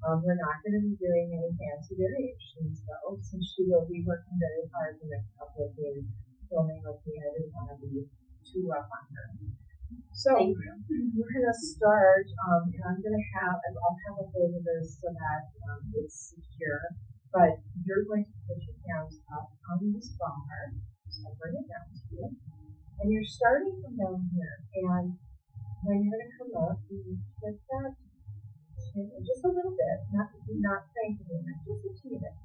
[SPEAKER 3] We're not going to be doing any fancy variations though, since she will be working very hard the next couple of days filming with me. I didn't want to be too rough on her. So we're going to start, and I'll have a hold of this so that it's secure, but you're going to put your hands up on this bar, so I'll bring it down to you, and you're starting from down here, and when you're going to come up, you twist that chin just a little bit, not cranking it, just a teeny bit,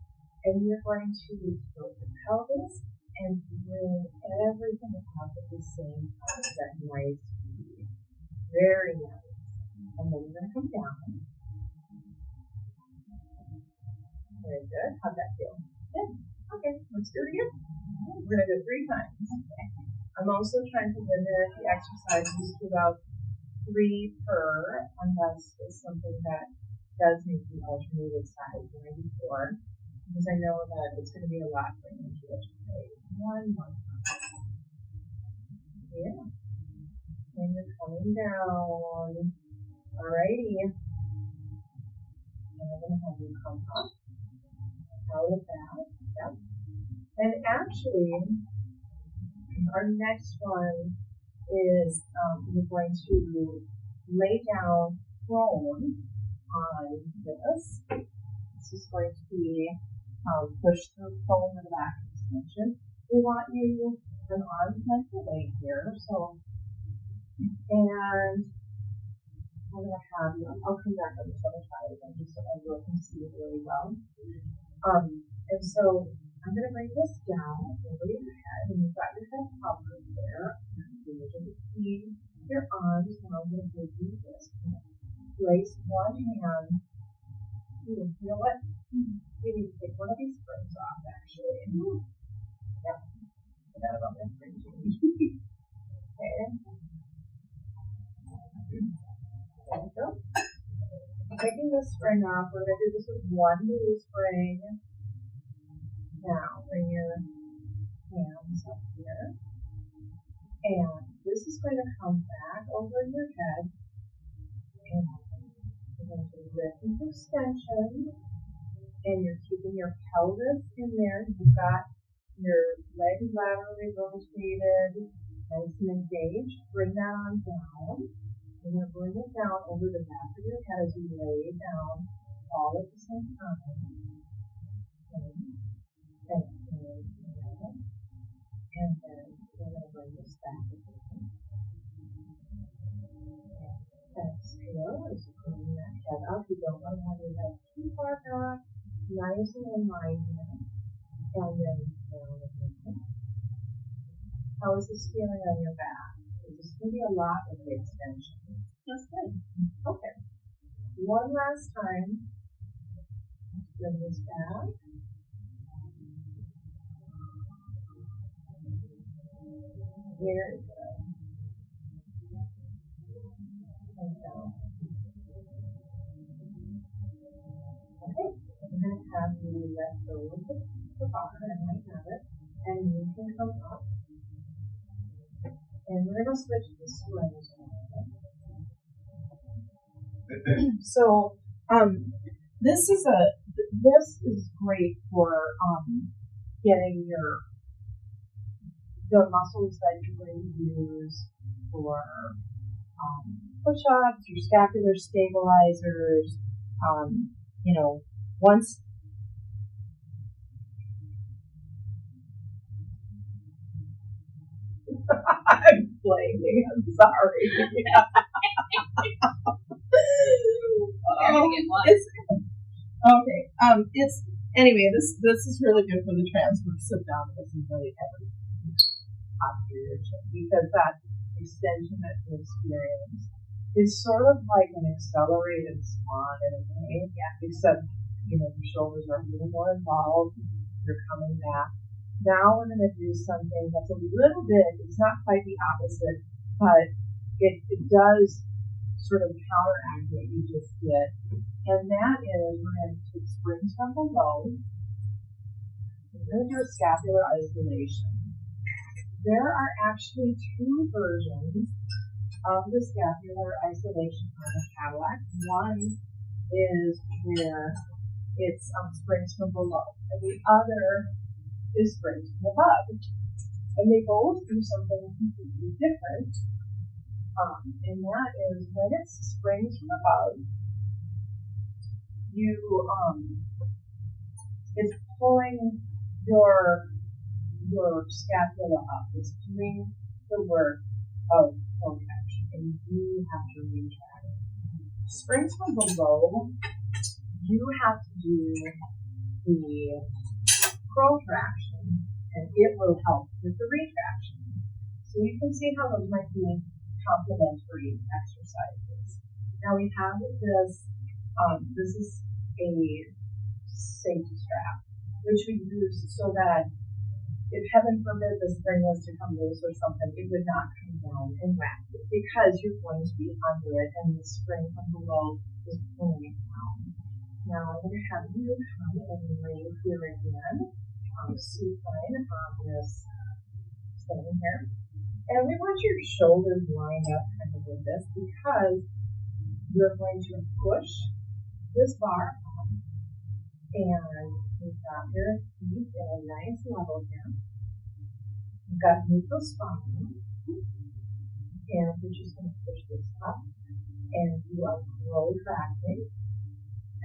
[SPEAKER 3] and you're going to tilt the pelvis and bring everything up at the same time, that nice speed. Very nice. And then you're going to come down. Very good. How'd that feel? Good. Okay, let's do it again. We're going to do it 3 times. I'm also trying to limit the exercises to about 3 per, unless it's something that does need to be alternated sides the night before, because I know that it's going to be a lot for you to try. 1 more time. Yeah. And you're coming down. Alrighty. And I'm going to have you come up out of that. Yep. And actually, our next one is you're going to lay down prone on this. This is going to be push through prone with the back extension. We want you an arm's length away here. So, and I'm going to have you, I'll come back on this other side again just so everyone can see it really well. And so I'm going to bring this down over your head, and you've got your head covered there. You're going to see your arms. Now I'm going to give you this. Place one hand. You know what? We need to take one of these springs off, actually. Yep. Forgot about that spring change. Okay. There we go. Taking this spring off, we're going to do this with one new spring. Now, bring your hands up here. And this is going to come back over your head. And you're going to lift into extension. And you're keeping your pelvis in there. You've got your legs laterally rotated, nice and engaged. Bring that on down. You're going to bring it down over the back of your head as you lay it down all at the same time. And then we're going to bring this back again. Exhale as you bring that head up. You don't want to have your head too far back. Nice and in line here. And then down again. How is this feeling on your back? Is this going to be a lot of the extension? That's good. Okay. One last time. Let's bring this back. Very good. And down. Okay. I'm going to have you let go of the bar, and I have it. And you can come up. And we're going to switch the springs on. So, this is great for getting the muscles that you're going to use for push-ups, your scapular stabilizers. Once I'm blaming. I'm sorry.
[SPEAKER 2] get one.
[SPEAKER 5] Okay. It's anyway. This is really good for the transverse sit down. This is really heavy posterior chin because that extension that you experience is sort of like an accelerated swan in a way. Yeah. Except your shoulders are a little more involved. You're coming back. Now we're going to do something that's a little bit. It's not quite the opposite, but it does sort of counteract what you just did. And that is, we're going to take springs from below. We're going to do a scapular isolation. There are actually two versions of the scapular isolation on the Cadillac. One is where it's springs from below, and the other is springs from above. And they both do something completely different. And that is when it's springs from above, it's pulling your scapula up. It's doing the work of protraction, and you have to retract. Springs from below, you have to do the protraction, and it will help with the retraction. So you can see how those might be complementary exercises. Now we have this. This is a safety strap, which we use so that if heaven forbid the spring was to come loose or something, it would not come down and whack it because you're going to be under it and the spring from below is pulling it down. Now I'm going to have you come and lay here again, supine on this thing here. And we want your shoulders lined up kind of with this because you're going to push this bar up, and we've got your feet at a nice level here. We've got neutral spine, and we're just going to push this up, and you are protracting,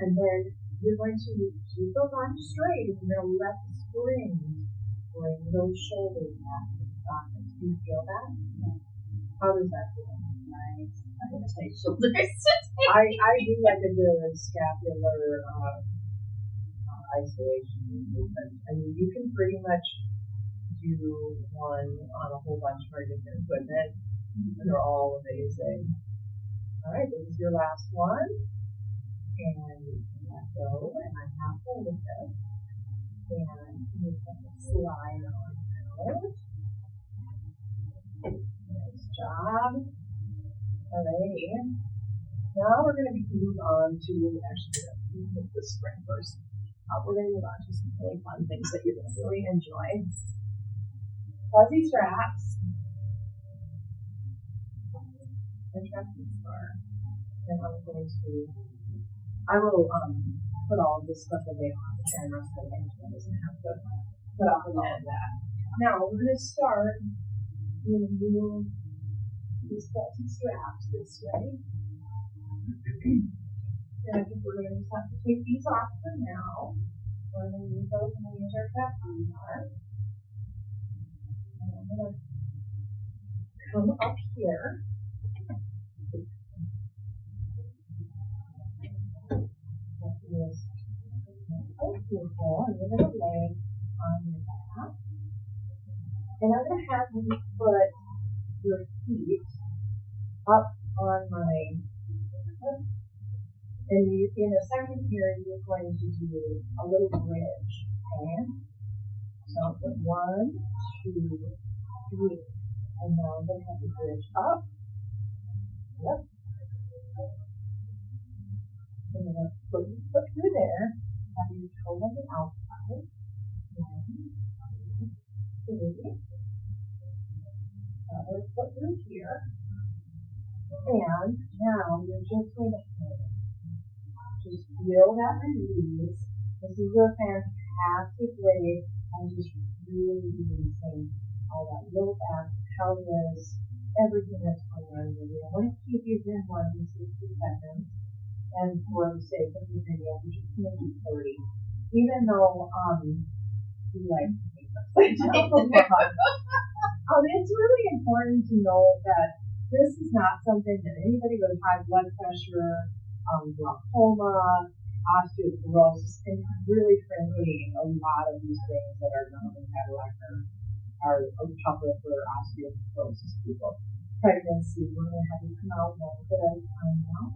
[SPEAKER 5] and then you're going to keep those arms straight, and you're going to let the springs bring those shoulders back to the sockets. Do you feel that? Yeah. How does that feel? Nice. I'm going to say shoulders. I do like a good scapular isolation movement. I mean, you can pretty much do one on a whole bunch of our different equipment, and they're all amazing. All right, this is your last one, and you can let go, and I have hold of this, and you can slide on out. Nice job. Alrighty. Now we're going to move on to, actually, let's the spring first. We're going to move on to some really fun things that you're going to really enjoy. Fuzzy straps. Contracting scar. And I will put all of this stuff away on the camera so that anyone doesn't have to put up with all of that. Now we're going to start. We're going to move these fuzzy straps this way. And I think we're going to just have to take these off for now. We're going to use those when we use our capsules on. And I'm going to come up here. That is so beautiful. And you're going to lay on your back. And I'm going to have you put your feet up on my hip. And in a second here, you're going to do a little bridge, okay? So I'll put 1, 2, 3. And now I'm going to have the bridge up. Yep. I'm going to put your foot through there, have your toe on the outside. 1, 2, 3. Other foot through here. And now you're just going to just feel that release. This is a fantastic way of just really releasing all that low back, pelvis, everything that's going on in you. I want to keep you here more than 60 seconds. And for the sake of the video, we're just going to do 30. Even though we like to make this it's really important to know that this is not something that anybody with high blood pressure glaucoma, osteoporosis, and really frankly, a lot of these things that are done in Cadillac are tougher for osteoporosis people. Pregnancy, we're going to have you come out one foot at a time now.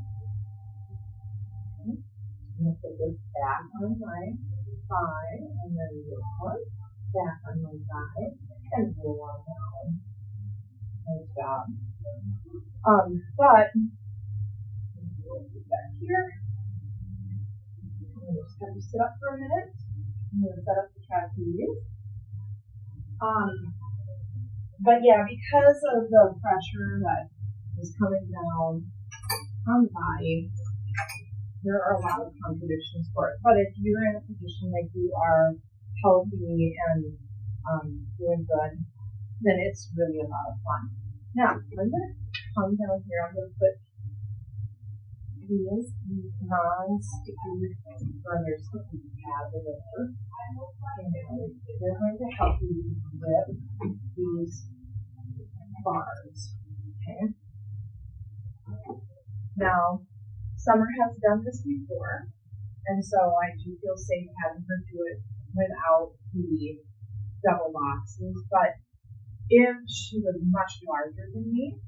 [SPEAKER 5] Okay. I'm going to put this back on my thigh, and then this one back on my thigh, and roll on down. Nice job. But we'll get back here. I'm just have to sit up for a minute. I'm going to set up the trapeze. But yeah, because of the pressure that is coming down on the body, there are a lot of contradictions for it. But if you're in a position like you are healthy and doing good, then it's really a lot of fun. Now, I'm going to come down here. I'm going to put these non-sticky burners, sticky pads over. And they're going to help you grip these bars. Okay. Now, Summer has done this before, and so I do feel safe having her do it without the double boxes. But if she was much larger than me,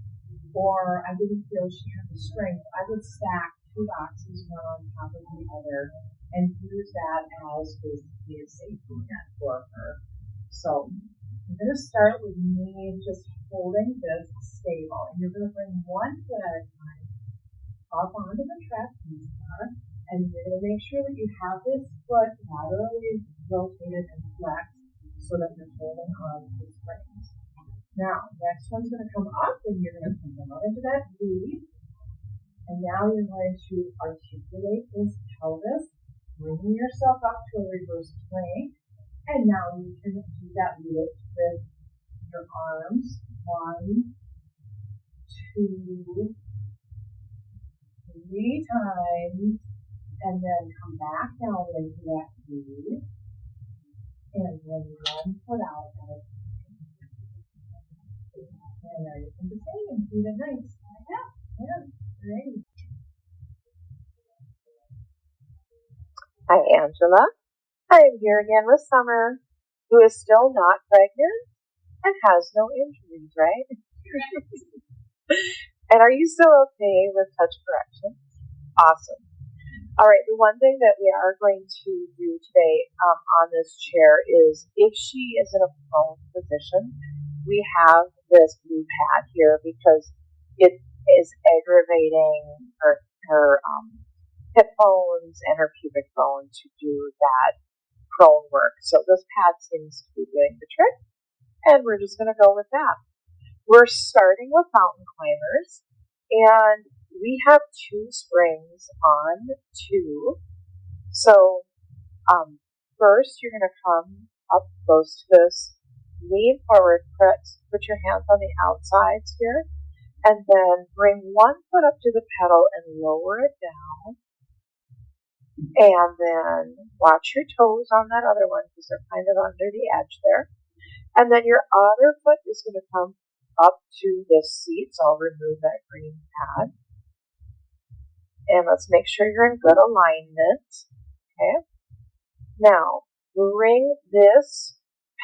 [SPEAKER 5] or I didn't feel she had the strength, I would stack 2 boxes one on top of the other and use that as basically a safety net for her. So I'm going to start with me just holding this stable, and you're going to bring one foot at a time up onto the trapeze bar, and you're going to make sure that you have this foot laterally rotated and flexed so that you're holding on to the springs. Now, next one's going to come up, and you're going to come down into that V. And now you're going to articulate this pelvis, bringing yourself up to a reverse plank. And now you can do that lift with your arms. 1, 2, 3 times. And then come back down into that V. And then one foot out at a time. And now you can do the same and do it nice. Yeah. Great.
[SPEAKER 3] Hi, Angela. I am here again with Summer, who is still not pregnant and has no injuries, right? And are you still okay with touch corrections? Awesome. All right, the one thing that we are going to do today on this chair is if she is in a prone position, we have this blue pad here because it is aggravating her hip bones and her pubic bone to do that prone work. So this pad seems to be doing the trick, and we're just going to go with that. We're starting with mountain climbers, and we have 2 springs on 2. So first you're going to come up close to this, lean forward, put your hands on the outsides here, and then bring one foot up to the pedal and lower it down. And then watch your toes on that other one because they're kind of under the edge there. And then your other foot is going to come up to this seat. So I'll remove that green pad. And let's make sure you're in good alignment. Okay. Now, bring this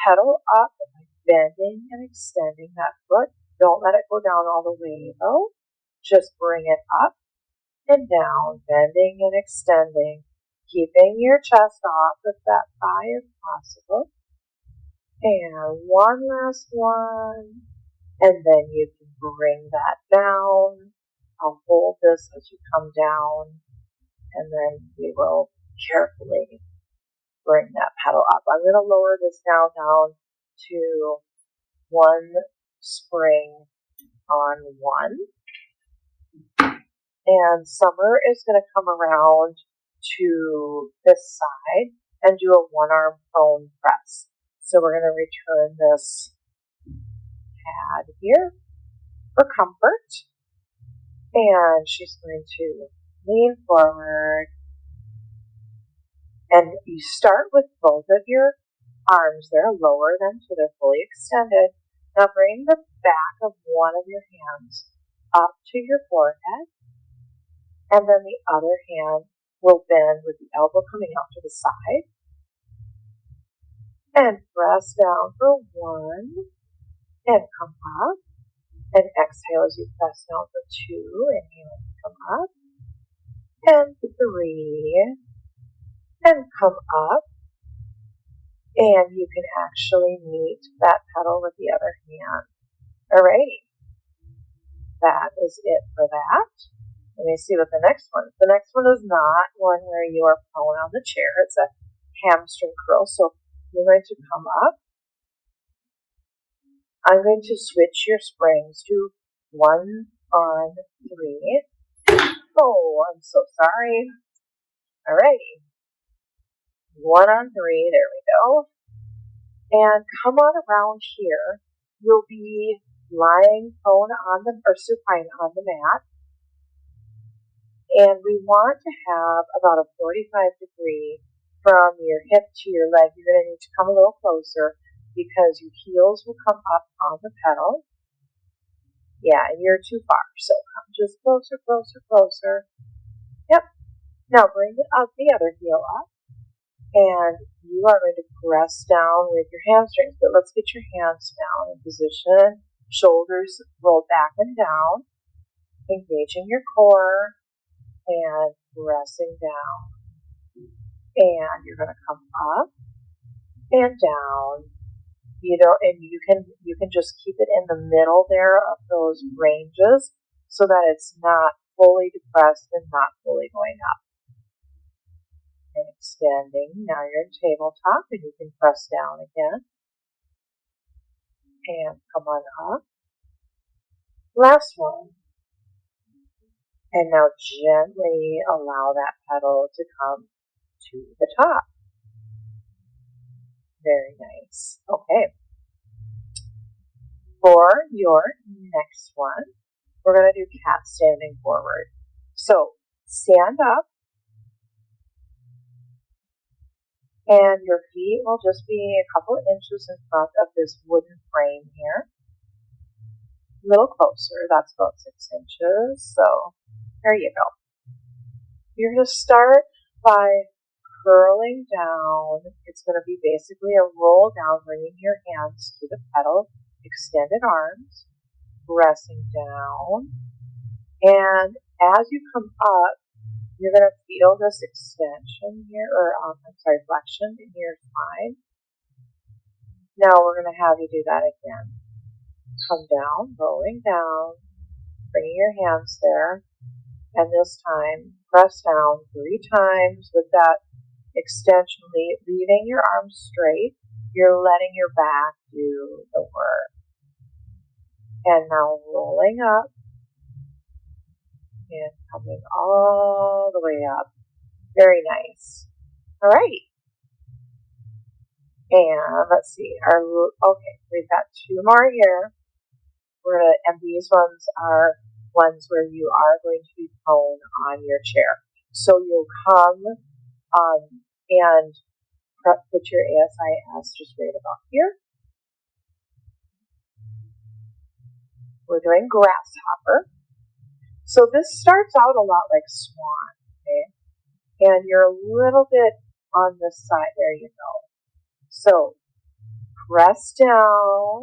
[SPEAKER 3] pedal up, bending and extending that foot. Don't let it go down all the way though. Just bring it up and down, bending and extending, keeping your chest off of that thigh if possible. And one last one. And then you can bring that down. I'll hold this as you come down. And then we will carefully bring that pedal up. I'm going to lower this now down to 1 spring on 1. And Summer is going to come around to this side and do a 1-arm prone press. So we're going to return this pad here for comfort. And she's going to lean forward. And you start with both of your arms there, lower them so they're fully extended. Now bring the back of one of your hands up to your forehead. And then the other hand will bend with the elbow coming out to the side. And press down for 1. And come up. And exhale as you press down for 2. Inhale and come up. And 3. And come up. And you can actually meet that pedal with the other hand. Alrighty. That is it for that. Let me see what the next one is. The next one is not one where you are prone on the chair. It's a hamstring curl. So you're going to come up. I'm going to switch your springs to 1 on 3. Oh, I'm so sorry. Alrighty. 1 on 3. There we go. And come on around here. You'll be lying prone on the, or supine on the mat. And we want to have about a 45-degree from your hip to your leg. You're going to need to come a little closer because your heels will come up on the pedal. Yeah, and you're too far. So come just closer, closer, closer. Yep. Now bring it up, the other heel up. And you are going to press down with your hamstrings. But let's get your hands down in position. Shoulders rolled back and down. Engaging your core. And pressing down. And you're going to come up and down. And you can just keep it in the middle there of those ranges so that it's not fully depressed and not fully going up. And extending. Now you're in tabletop and you can press down again. And come on up. Last one. And now gently allow that pedal to come to the top. Very nice. Okay. For your next one, we're going to do cat standing forward. So stand up. And your feet will just be a couple of inches in front of this wooden frame here. A little closer. That's about 6 inches. So there you go. You're going to start by curling down. It's going to be basically a roll down, bringing your hands to the pedal, extended arms, pressing down. And as you come up, you're going to feel this extension here, or flexion in your spine. Now we're going to have you do that again. Come down, rolling down, bringing your hands there. And this time, press down 3 times with that extension, leaving your arms straight. You're letting your back do the work. And now rolling up and coming all the way up. Very nice. All right. And let's see. Okay, we've got 2 more here. And these ones are ones where you are going to be prone on your chair. So you'll come and put your ASIS just right about here. We're doing grasshopper. So this starts out a lot like swan, okay? And you're a little bit on this side. There you go. So press down.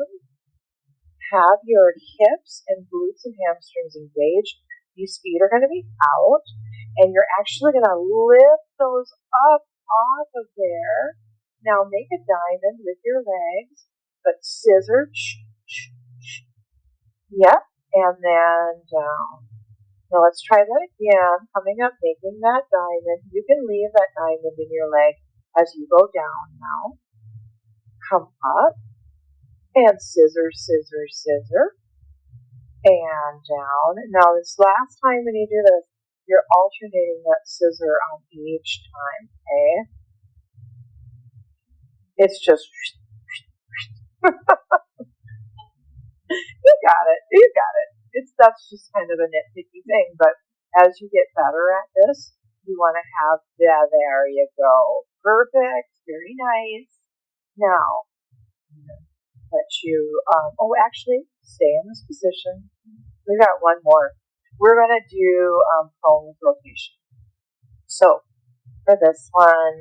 [SPEAKER 3] Have your hips and glutes and hamstrings engaged. These feet are going to be out. And you're actually going to lift those up off of there. Now make a diamond with your legs, but scissor. Yep. And then down. Now let's try that again. Coming up, making that diamond. You can leave that diamond in your leg as you go down now. Come up. And scissor, scissor, scissor. And down. Now this last time when you do this, you're alternating that scissor on each time, okay? It's just... You got it. You got it. That's just kind of a nitpicky thing, but as you get better at this, you want to have, there you go. Perfect. Very nice. Now, let you, actually, stay in this position. We got one more. we're going to do prone with rotation. So for this one,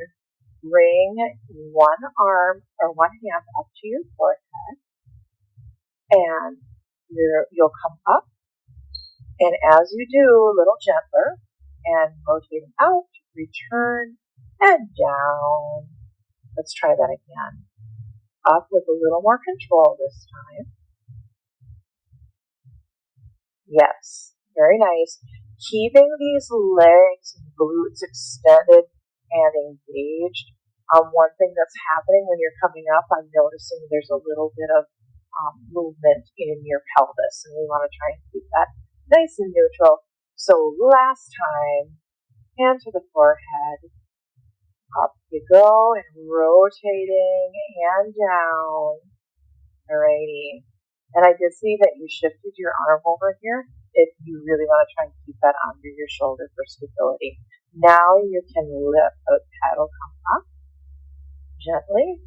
[SPEAKER 3] bring one arm or one hand up to your forehead, and you'll come up. And as you do, a little gentler, and rotating out, return, and down. Let's try that again. Up with a little more control this time. Yes, very nice. Keeping these legs and glutes extended and engaged. One thing that's happening when you're coming up, I'm noticing there's a little bit of movement in your pelvis, and we want to try and keep that nice and neutral. So last time, hand to the forehead, up you go, and rotating and down. Alrighty. And I did see that you shifted your arm over here. If you really want to try and keep that under your shoulder for stability. Now you can lift the pedal, come up gently,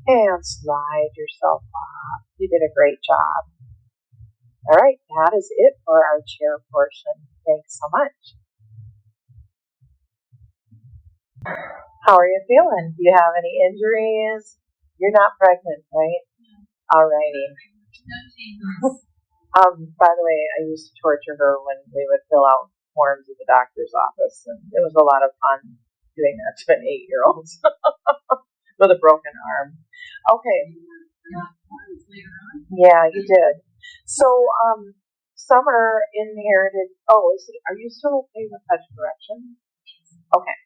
[SPEAKER 3] and slide yourself off. You did a great job. All right, that is it for our chair portion. Thanks so much. How are you feeling? Do you have any injuries? You're not pregnant, right? All righty.
[SPEAKER 2] No changes.
[SPEAKER 3] By the way, I used to torture her when we would fill out forms at the doctor's office, and it was a lot of fun doing that to an 8-year-old with a broken arm. Okay. Yeah, you did. So, Summer inherited. Are you still okay with touch correction? Okay.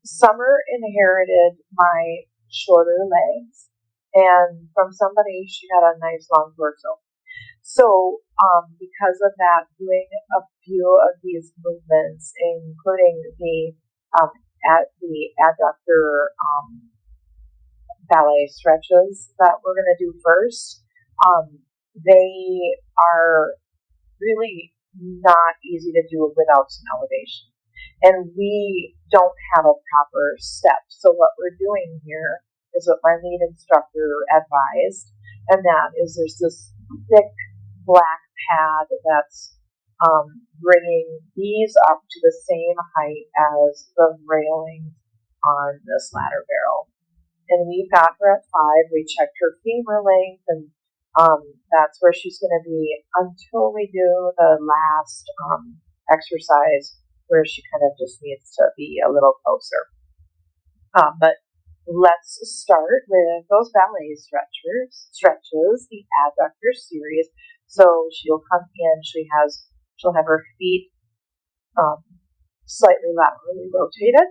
[SPEAKER 3] Summer inherited my shorter legs, and from somebody she had a nice long torso. So, because of that, doing a few of these movements, including the adductor ballet stretches that we're going to do first, they are really not easy to do without some elevation. And we don't have a proper step. So what we're doing here is what my lead instructor advised, and that is there's this thick black pad that's bringing these up to the same height as the railing on this ladder barrel. And we've got her at 5. We checked her femur length, and that's where she's going to be until we do the last exercise, where she kind of just needs to be a little closer. But let's start with those ballet stretches, the adductor series. So she'll come in, she'll have her feet slightly laterally rotated,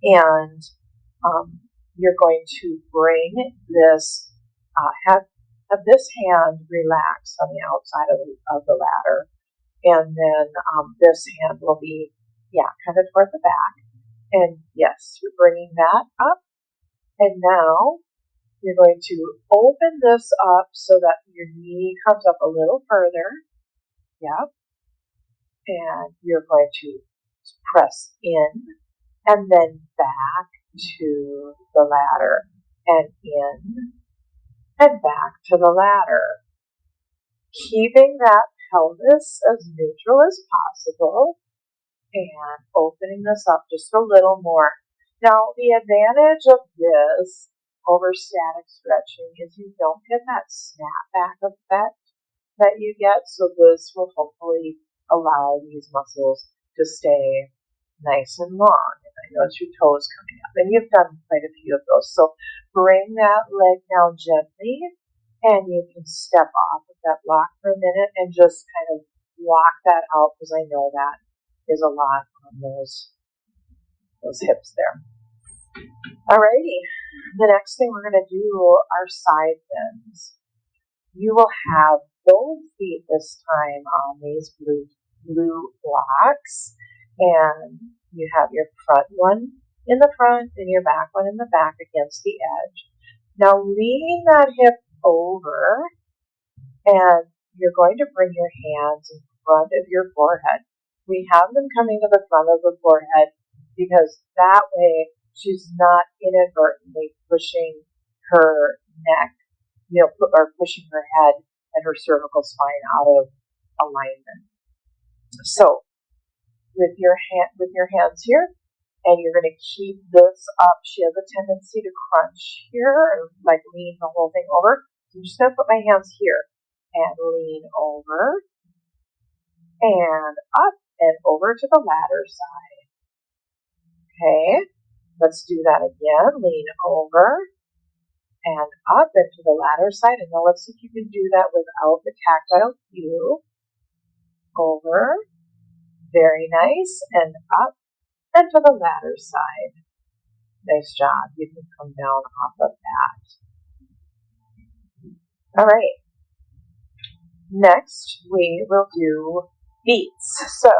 [SPEAKER 3] and you're going to bring this, have this hand relaxed on the outside of the ladder, and then this hand will be, kind of toward the back. And yes, you're bringing that up, and now you're going to open this up so that your knee comes up a little further. Yep. And you're going to press in and then back to the ladder, and in and back to the ladder. Keeping that pelvis as neutral as possible and opening this up just a little more. Now, the advantage of this over static stretching is you don't get that snapback effect that you get, so this will hopefully allow these muscles to stay nice and long. And I notice your toes coming up, and you've done quite a few of those. So bring that leg down gently, and you can step off of that block for a minute and just kind of walk that out, because I know that is a lot on those hips there. Alrighty, the next thing we're going to do are side bends. You will have both feet this time on these blue blocks, and you have your front one in the front and your back one in the back against the edge. Now lean that hip over, and you're going to bring your hands in front of your forehead. We have them coming to the front of the forehead because that way she's not inadvertently pushing her neck, or pushing her head and her cervical spine out of alignment. So with your hands here, and you're going to keep this up. She has a tendency to crunch here, or like lean the whole thing over. So I'm just going to put my hands here and lean over and up and over to the ladder side. Okay, let's do that again. Lean over and up and to the ladder side. And now let's see if you can do that without the tactile cue. Over. Very nice. And up and to the ladder side. Nice job. You can come down off of that. All right. Next, we will do beats. So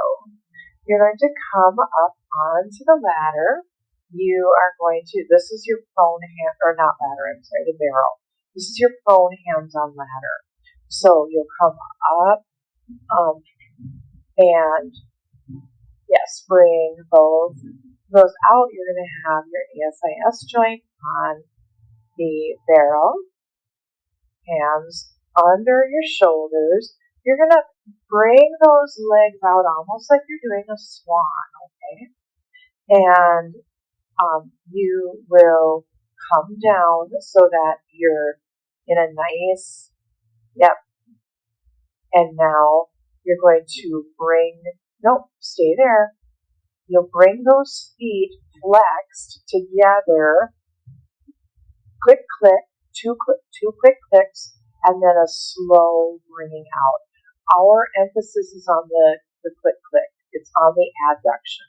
[SPEAKER 3] you're going to come up onto the ladder. You are going to, this is your prone hand, or not ladder, I'm sorry, the barrel. This is your prone hands on ladder. So you'll come up and yes, bring both those out. You're going to have your ASIS joint on the barrel, hands under your shoulders. You're going to bring those legs out almost like you're doing a swan, okay? And you will come down so that you're in a nice, yep. And now you're going to bring, nope, stay there. You'll bring those feet flexed together. Quick click, two quick clicks, and then a slow bringing out. Our emphasis is on the quick click. It's on the adduction.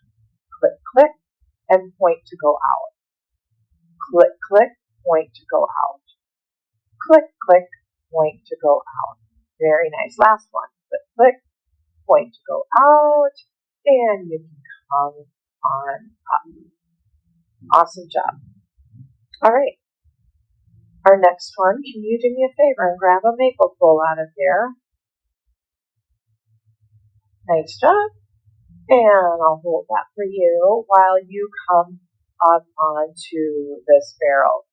[SPEAKER 3] Click, click, and point to go out. Click, click, point to go out. Click, click, point to go out. Very nice. Last one. Click, click, point to go out, and you can come on up. Awesome job. All right. Our next one, can you do me a favor and grab a maple pole out of there? Nice job. And I'll hold that for you while you come up onto this barrel.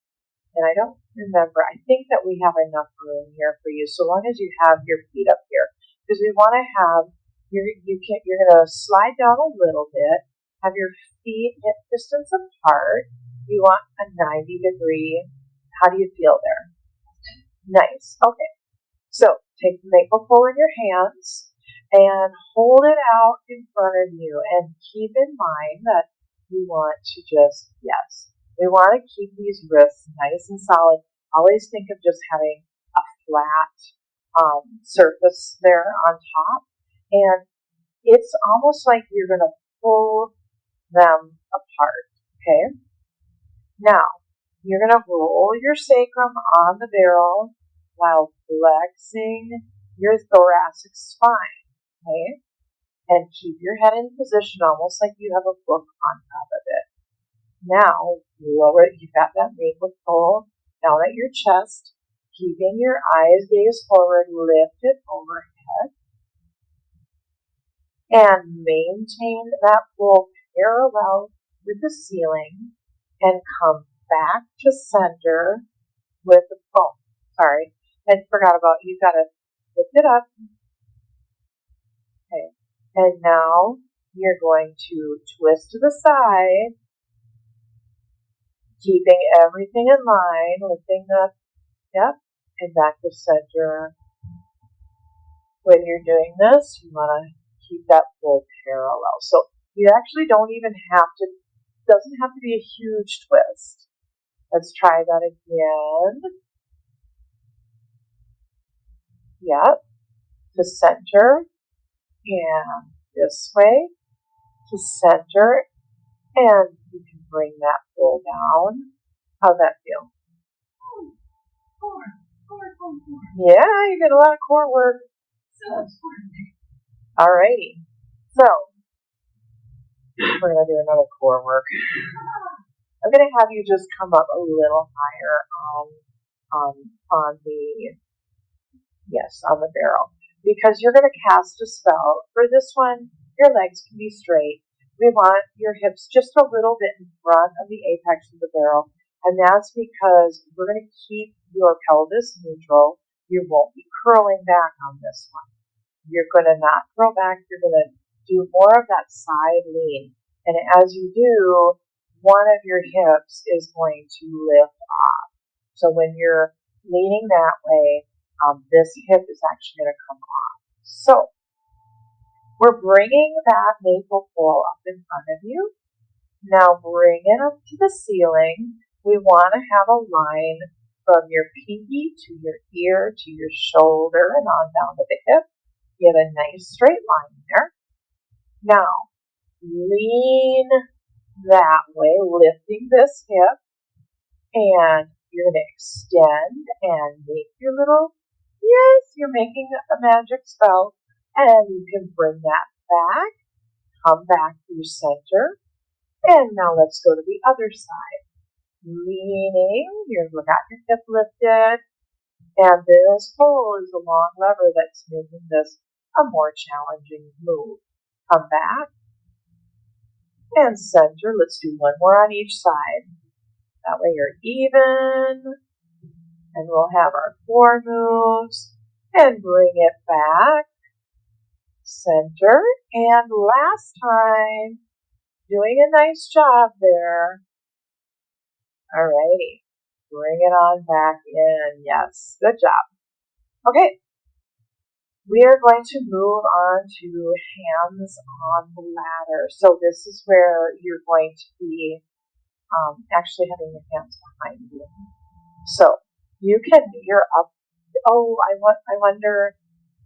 [SPEAKER 3] And I don't remember, I think that we have enough room here for you, so long as you have your feet up here. Because we want to have, you're going to slide down a little bit, have your feet hip distance apart. You want a 90-degree, how do you feel there? Nice, okay. So take the maple pole in your hands and hold it out in front of you. And keep in mind that you want to just, yes, we want to keep these wrists nice and solid. Always think of just having a flat surface there on top. And it's almost like you're going to pull them apart, okay? Now, you're going to roll your sacrum on the barrel while flexing your thoracic spine, okay? And keep your head in position almost like you have a book on top of it. Now, lower it. You've got that maple pole down at your chest, keeping your eyes gaze forward, lift it overhead, and maintain that pole parallel with the ceiling, and come back to center with the pole. Sorry, I forgot about, you've got to lift it up. Okay, and now you're going to twist to the side, keeping everything in line, lifting the, yep, and back to center. When you're doing this, you want to keep that pole parallel. So you actually don't even have to, doesn't have to be a huge twist. Let's try that again. Yep, to center, and this way, to center, and you can bring that pole down. How's that feel?
[SPEAKER 2] Core.
[SPEAKER 3] Yeah, you get a lot of core work.
[SPEAKER 2] So much core.
[SPEAKER 3] Alrighty, so we're going to do another core work. I'm going to have you just come up a little higher on the, yes, on the barrel, because you're going to cast a spell. For this one, your legs can be straight. We want your hips just a little bit in front of the apex of the barrel, and that's because we're going to keep your pelvis neutral. You won't be curling back on this one. you're going to not throw back. You're going to do more of that side lean. And as you do, one of your hips is going to lift off. So when you're leaning that way, this hip is actually going to come off. So we're bringing that maple pole up in front of you. Now bring it up to the ceiling. We want to have a line from your pinky to your ear to your shoulder and on down to the hip. Get a nice straight line there. Now lean that way, lifting this hip, and you're going to extend and make your little, yes, you're making a magic spell, and you can bring that back, come back to your center, and now let's go to the other side. Leaning, you've got your hip lifted, and this pole is a long lever that's making this a more challenging move. Come back, and center. Let's do one more on each side. That way you're even, and we'll have our 4 moves, and bring it back, center, and last time, doing a nice job there. Alrighty, bring it on back in, yes, good job. Okay, we are going to move on to hands on the ladder. So this is where you're going to be actually having your hands behind you. So you're up. Oh, I wonder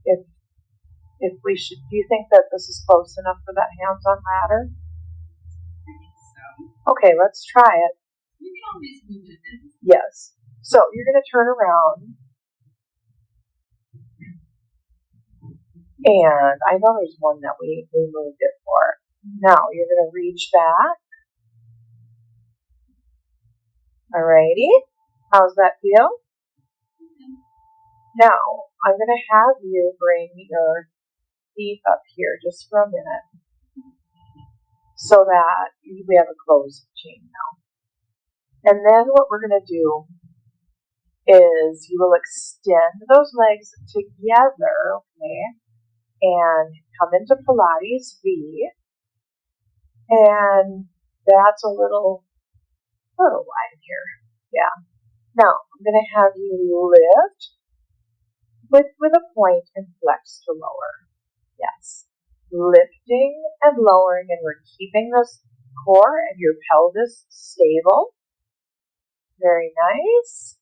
[SPEAKER 3] if we should, do you think that this is close enough for that hands on ladder?
[SPEAKER 4] I think so.
[SPEAKER 3] Okay, let's try it.
[SPEAKER 4] You can always move it.
[SPEAKER 3] Yes. So you're going to turn around. And I know there's one that we moved it for. Now you're going to reach back. Alrighty. How's that feel? Now I'm going to have you bring your feet up here just for a minute so that we have a closed chain now. And then what we're going to do is you will extend those legs together, okay, and come into Pilates V. And that's a little wide here. Yeah. Now I'm going to have you lift with a point and flex to lower. Yes. Lifting and lowering, and we're keeping this core and your pelvis stable. Very nice.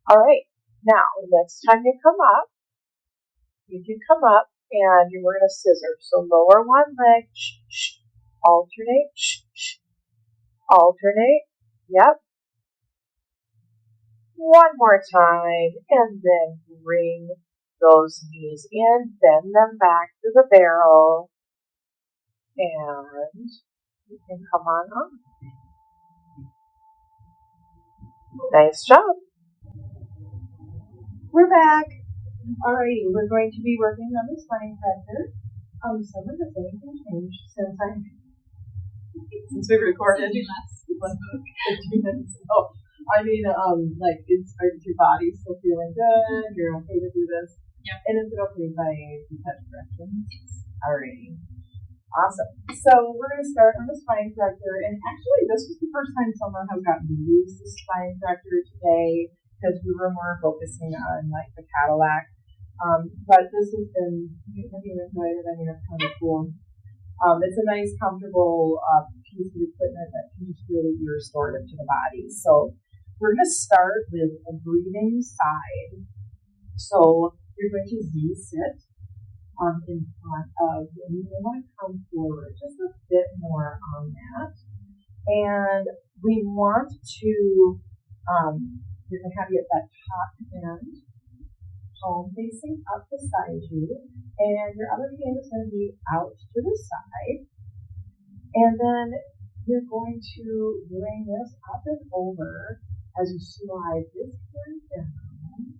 [SPEAKER 3] All right. Now, next time you come up, you can come up and we're going to scissor. So lower one leg, alternate, alternate. Yep. One more time, and then bring those knees in, bend them back to the barrel, and you can come on up. Nice job.
[SPEAKER 5] We're back. Alrighty, we're going to be working on the spine pressure. Summer, has anything changed since we recorded?
[SPEAKER 4] Since we last spoke.
[SPEAKER 5] 15 minutes ago. I mean, is your body still feeling good? You're okay to do this?
[SPEAKER 4] Yep.
[SPEAKER 5] And is it okay if I touch corrections? Yes. Alrighty. Awesome. So we're going to start on the spine corrector, and actually this was the first time Summer has gotten to use the spine corrector today because we were more focusing on like the Cadillac. But this has been, have you enjoyed it? I mean, it's kind of cool. It's a nice, comfortable piece of equipment that can just really be restorative to the body. So we're going to start with a breathing side. So you're going to Z-sit in front of, and you want to come forward just a bit more on that. And we want to, you're going to have you at that top end, palm facing up beside you, and your other hand is going to be out to the side. And then you're going to bring this up and over as you slide this hand down,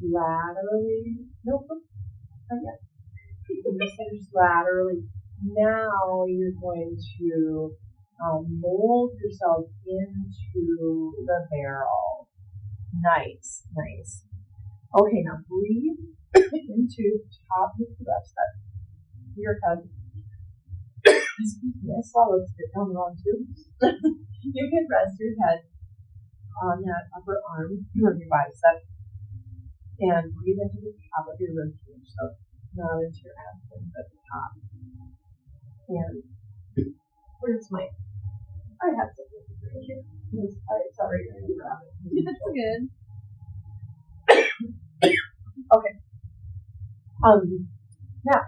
[SPEAKER 5] laterally, nope, not yet. Just laterally. Now you're going to mold yourself into the barrel. Nice, nice. Okay, now breathe into top of the rest of your head. Excuse me, I swallowed it down wrong too. You can rest your head on that upper arm or your bicep and breathe into the top of your rib cage. So not into your abdomen, but the top. And where's my? I have something to drink here. Sorry, I didn't grab it.
[SPEAKER 4] That's good.
[SPEAKER 5] Okay. Now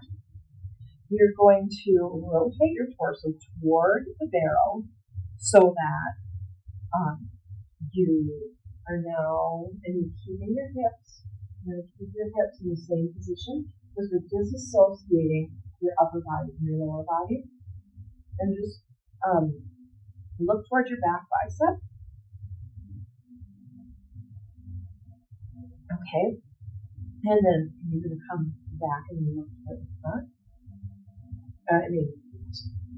[SPEAKER 5] you're going to rotate your torso toward the barrel so that you are now, and you're keeping your hips. You're going to keep your hips in the same position because we're disassociating your upper body from your lower body. And just look towards your back bicep. Okay. And then you're going to come back and look toward the front.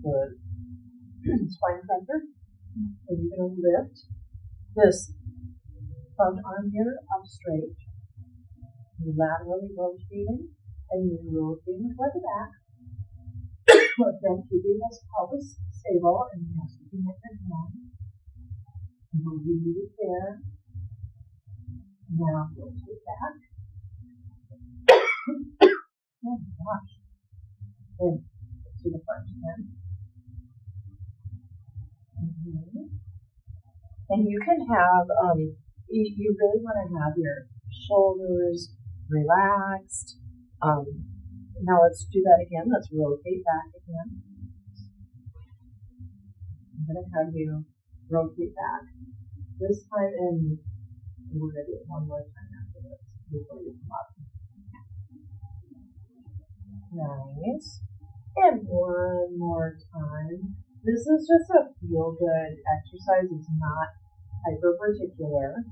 [SPEAKER 5] The spine center. And you're going to lift this front arm here up straight. You're laterally rotating, and you're rotating toward the back. Then keeping this pelvis stable, and you're keeping it down. And we'll leave it there. Now rotate back. Oh my gosh. And to the front again. And you can have, you really want to have your shoulders relaxed. Now let's do that again. Let's rotate back again. I'm going to have you rotate back. This time, and we're going to do it one more time after this before you come up. Nice. And one more time. This is just a feel-good exercise. It's not hyper-particular.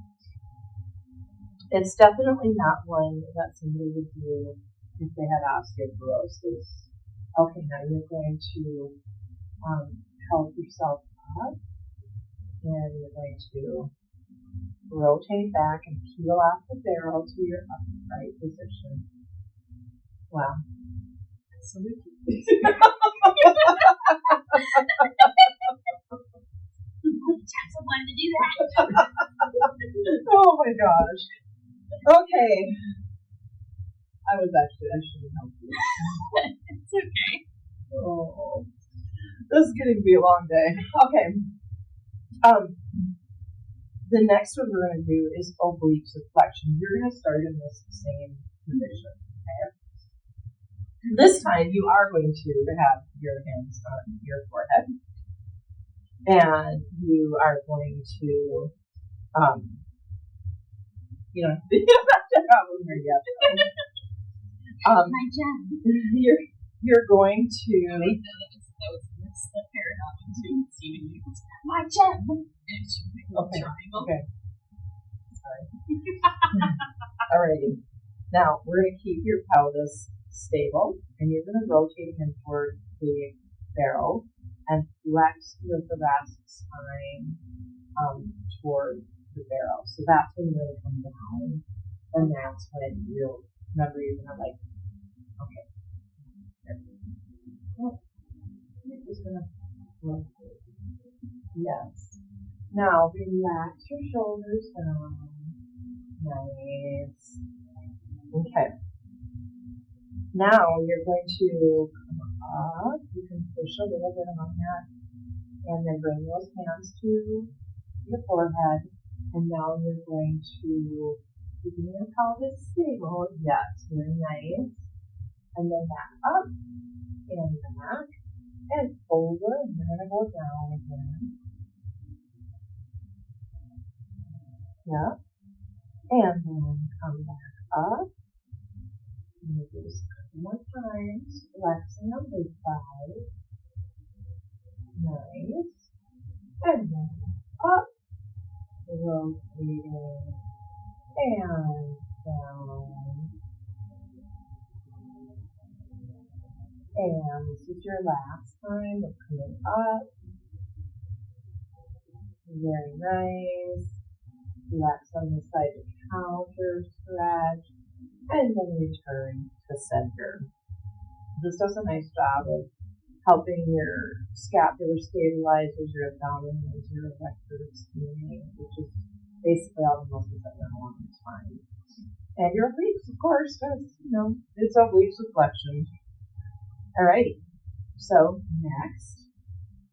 [SPEAKER 5] It's definitely not one that somebody would do if they had osteoporosis. Okay, now you're going to help yourself up, and you're going to rotate back and peel off the barrel to your upright position. Wow. So
[SPEAKER 4] Wanted to do that.
[SPEAKER 5] Oh my gosh. Okay. I shouldn't help you.
[SPEAKER 4] It's okay.
[SPEAKER 5] Oh. This is getting to be a long day. Okay. The next one we're going to do is oblique flexion. You're going to start in this same position. Okay? This time you are going to have your hands on your forehead. And you are going to, you don't have to have them here yet.
[SPEAKER 4] My gem.
[SPEAKER 5] You're going to.
[SPEAKER 4] That was the paradigm to Stephen Hughes. My gem. And she picked a triangle.
[SPEAKER 5] Okay. Sorry. Alrighty. Now we're going to keep your pelvis stable, and you're going to rotate him toward the barrel and flex your thoracic spine toward the barrel. So that's when you're going to come down, and that's when you'll remember you're going to okay. Oh, I'm just going to rotate. Yes. Now relax your shoulders down. Nice. Okay. Now you're going to come up. You can push a little bit on that, and then bring those hands to your forehead. And now you're going to keep your pelvis stable. Yes, very nice. And then back up and back and over, and you're going to go down again. Yep. And then come back up. And do this a couple more times, flexing on both sides. Nice. And then up, rotating, and down. And this is your last time of coming up. Very nice. Relax on the side of the counter stretch, and then return to center. This does a nice job of helping your scapular stabilizers, your abdominals, your erector spine, which is basically all the muscles that run along the spine. And your obliques, of course, because, it's obliques with flexion. Alrighty. So, next,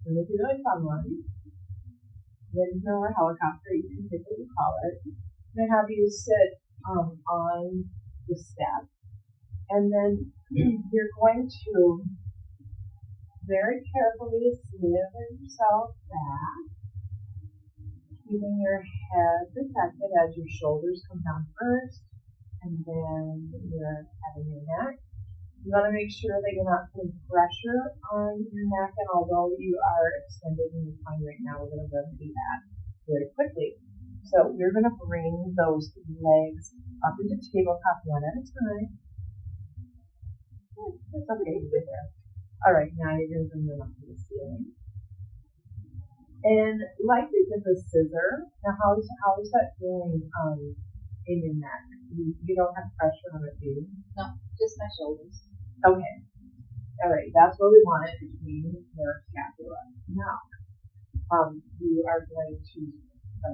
[SPEAKER 5] we're going to do a fun one. Wind or helicopter, you can pick what you call it. I'm going to have you sit on the step. And then you're going to very carefully slither yourself back, keeping your head protected as your shoulders come down first, and then your head and your neck. You want to make sure that you're not putting pressure on your neck, and although you are extending your spine right now, we're going to remedy that very quickly. So we're going to bring those legs up into tabletop one at a time. It's okay to get there. All right, now you're going to bring them up to the ceiling. And like we did the scissor, now how is that feeling in your neck? You don't have pressure on it, do you?
[SPEAKER 4] No, just my shoulders.
[SPEAKER 5] Okay. All right, that's where we want it, between your scapula. Now, you are going to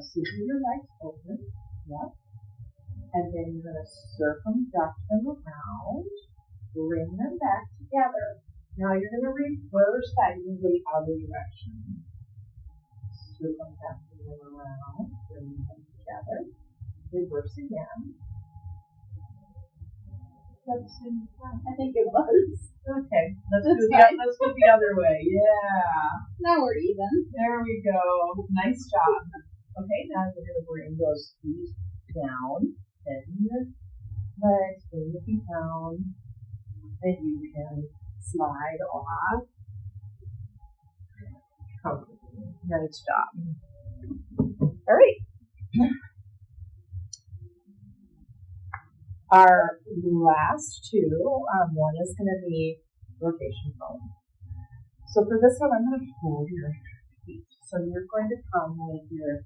[SPEAKER 5] sit with your legs open. Yep. And then you're going to circumduct them around, bring them back together. Now you're going to reverse that. You're going to go the other direction. Circumduct them around, bring them together, reverse again.
[SPEAKER 4] I think it was.
[SPEAKER 5] Okay, let's do the other way. Yeah.
[SPEAKER 4] Now we're even.
[SPEAKER 5] There we go. Nice job. Okay, now you're going to bring those feet down, bend your legs, bring the feet down, and you can slide off. Comfortably. Nice job. All right. Our last two, one is going to be rotation bone. So for this one, I'm going to hold your feet. So you're going to come with your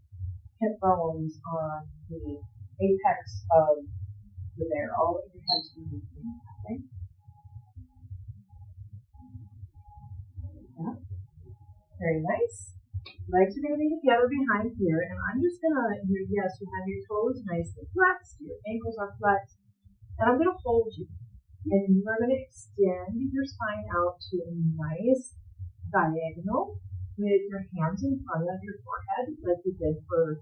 [SPEAKER 5] hip bones on the apex of the barrel, and your head's going to be okay? Yeah. Very nice. Legs are going to be together behind here, and I'm just going to, yes, you have your toes nicely flexed, your ankles are flexed. And I'm going to hold you, and you are going to extend your spine out to a nice diagonal with your hands in front of your forehead, like you did for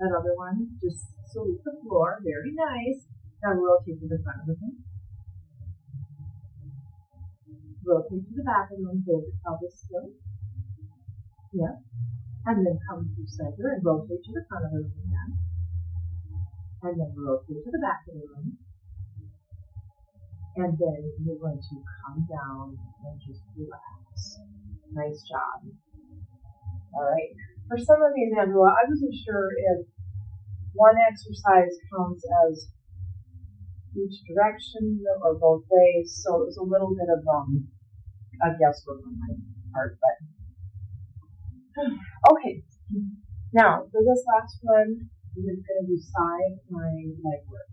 [SPEAKER 5] that other one. Just salute the floor. Very nice. Now rotate to the front of the room. Rotate to the back of the room. Hold your pelvis still. Yeah. And then come to center and rotate to the front of the room again. And then rotate to the back of the room. And then you're going to come down and just relax. Nice job. All right. For some of these, Angela, I wasn't sure if one exercise counts as each direction or both ways, so it was a little bit of a guesswork on my part. But okay. Now for this last one, we're going to do side lying leg work.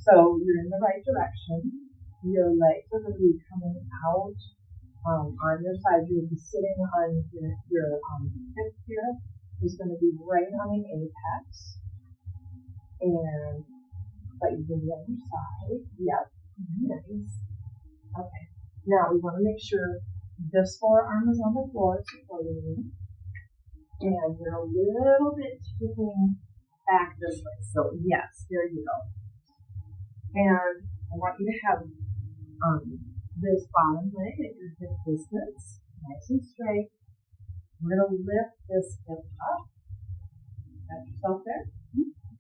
[SPEAKER 5] So you're in the right direction. Your legs are going to be coming out on your side. You'll be sitting on your hip here. Is going to be right on the apex. But you can be on your side. Yep. Nice. Okay. Now we want to make sure this forearm is on the floor supporting you. And you're a little bit tipping back this way. So yes, there you go. And I want you to have this bottom leg at your hip distance, nice and straight. We're going to lift this hip up. Got yourself there?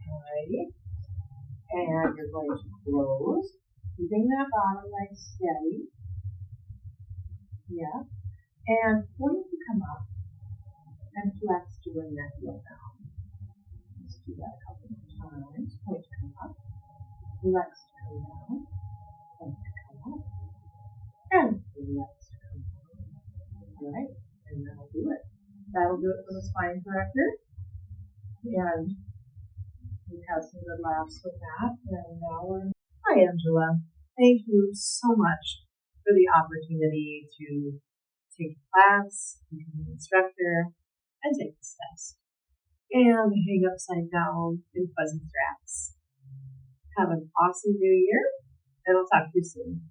[SPEAKER 5] Alrighty. And you're going to close, keeping that bottom leg steady. Yeah. And point to come up and flex to bring that heel down. Let's do that a couple more times. Point to come up. Flex to come down, point to come up, and flex to come down. All right, and that'll do it. That'll do it for the spine corrector. And we had some good laughs with that. And now we're. Hi, Angela. Thank you so much for the opportunity to take a class, become an instructor, and take this test. And hang upside down in fuzzy straps. Have an awesome new year, and I'll talk to you soon.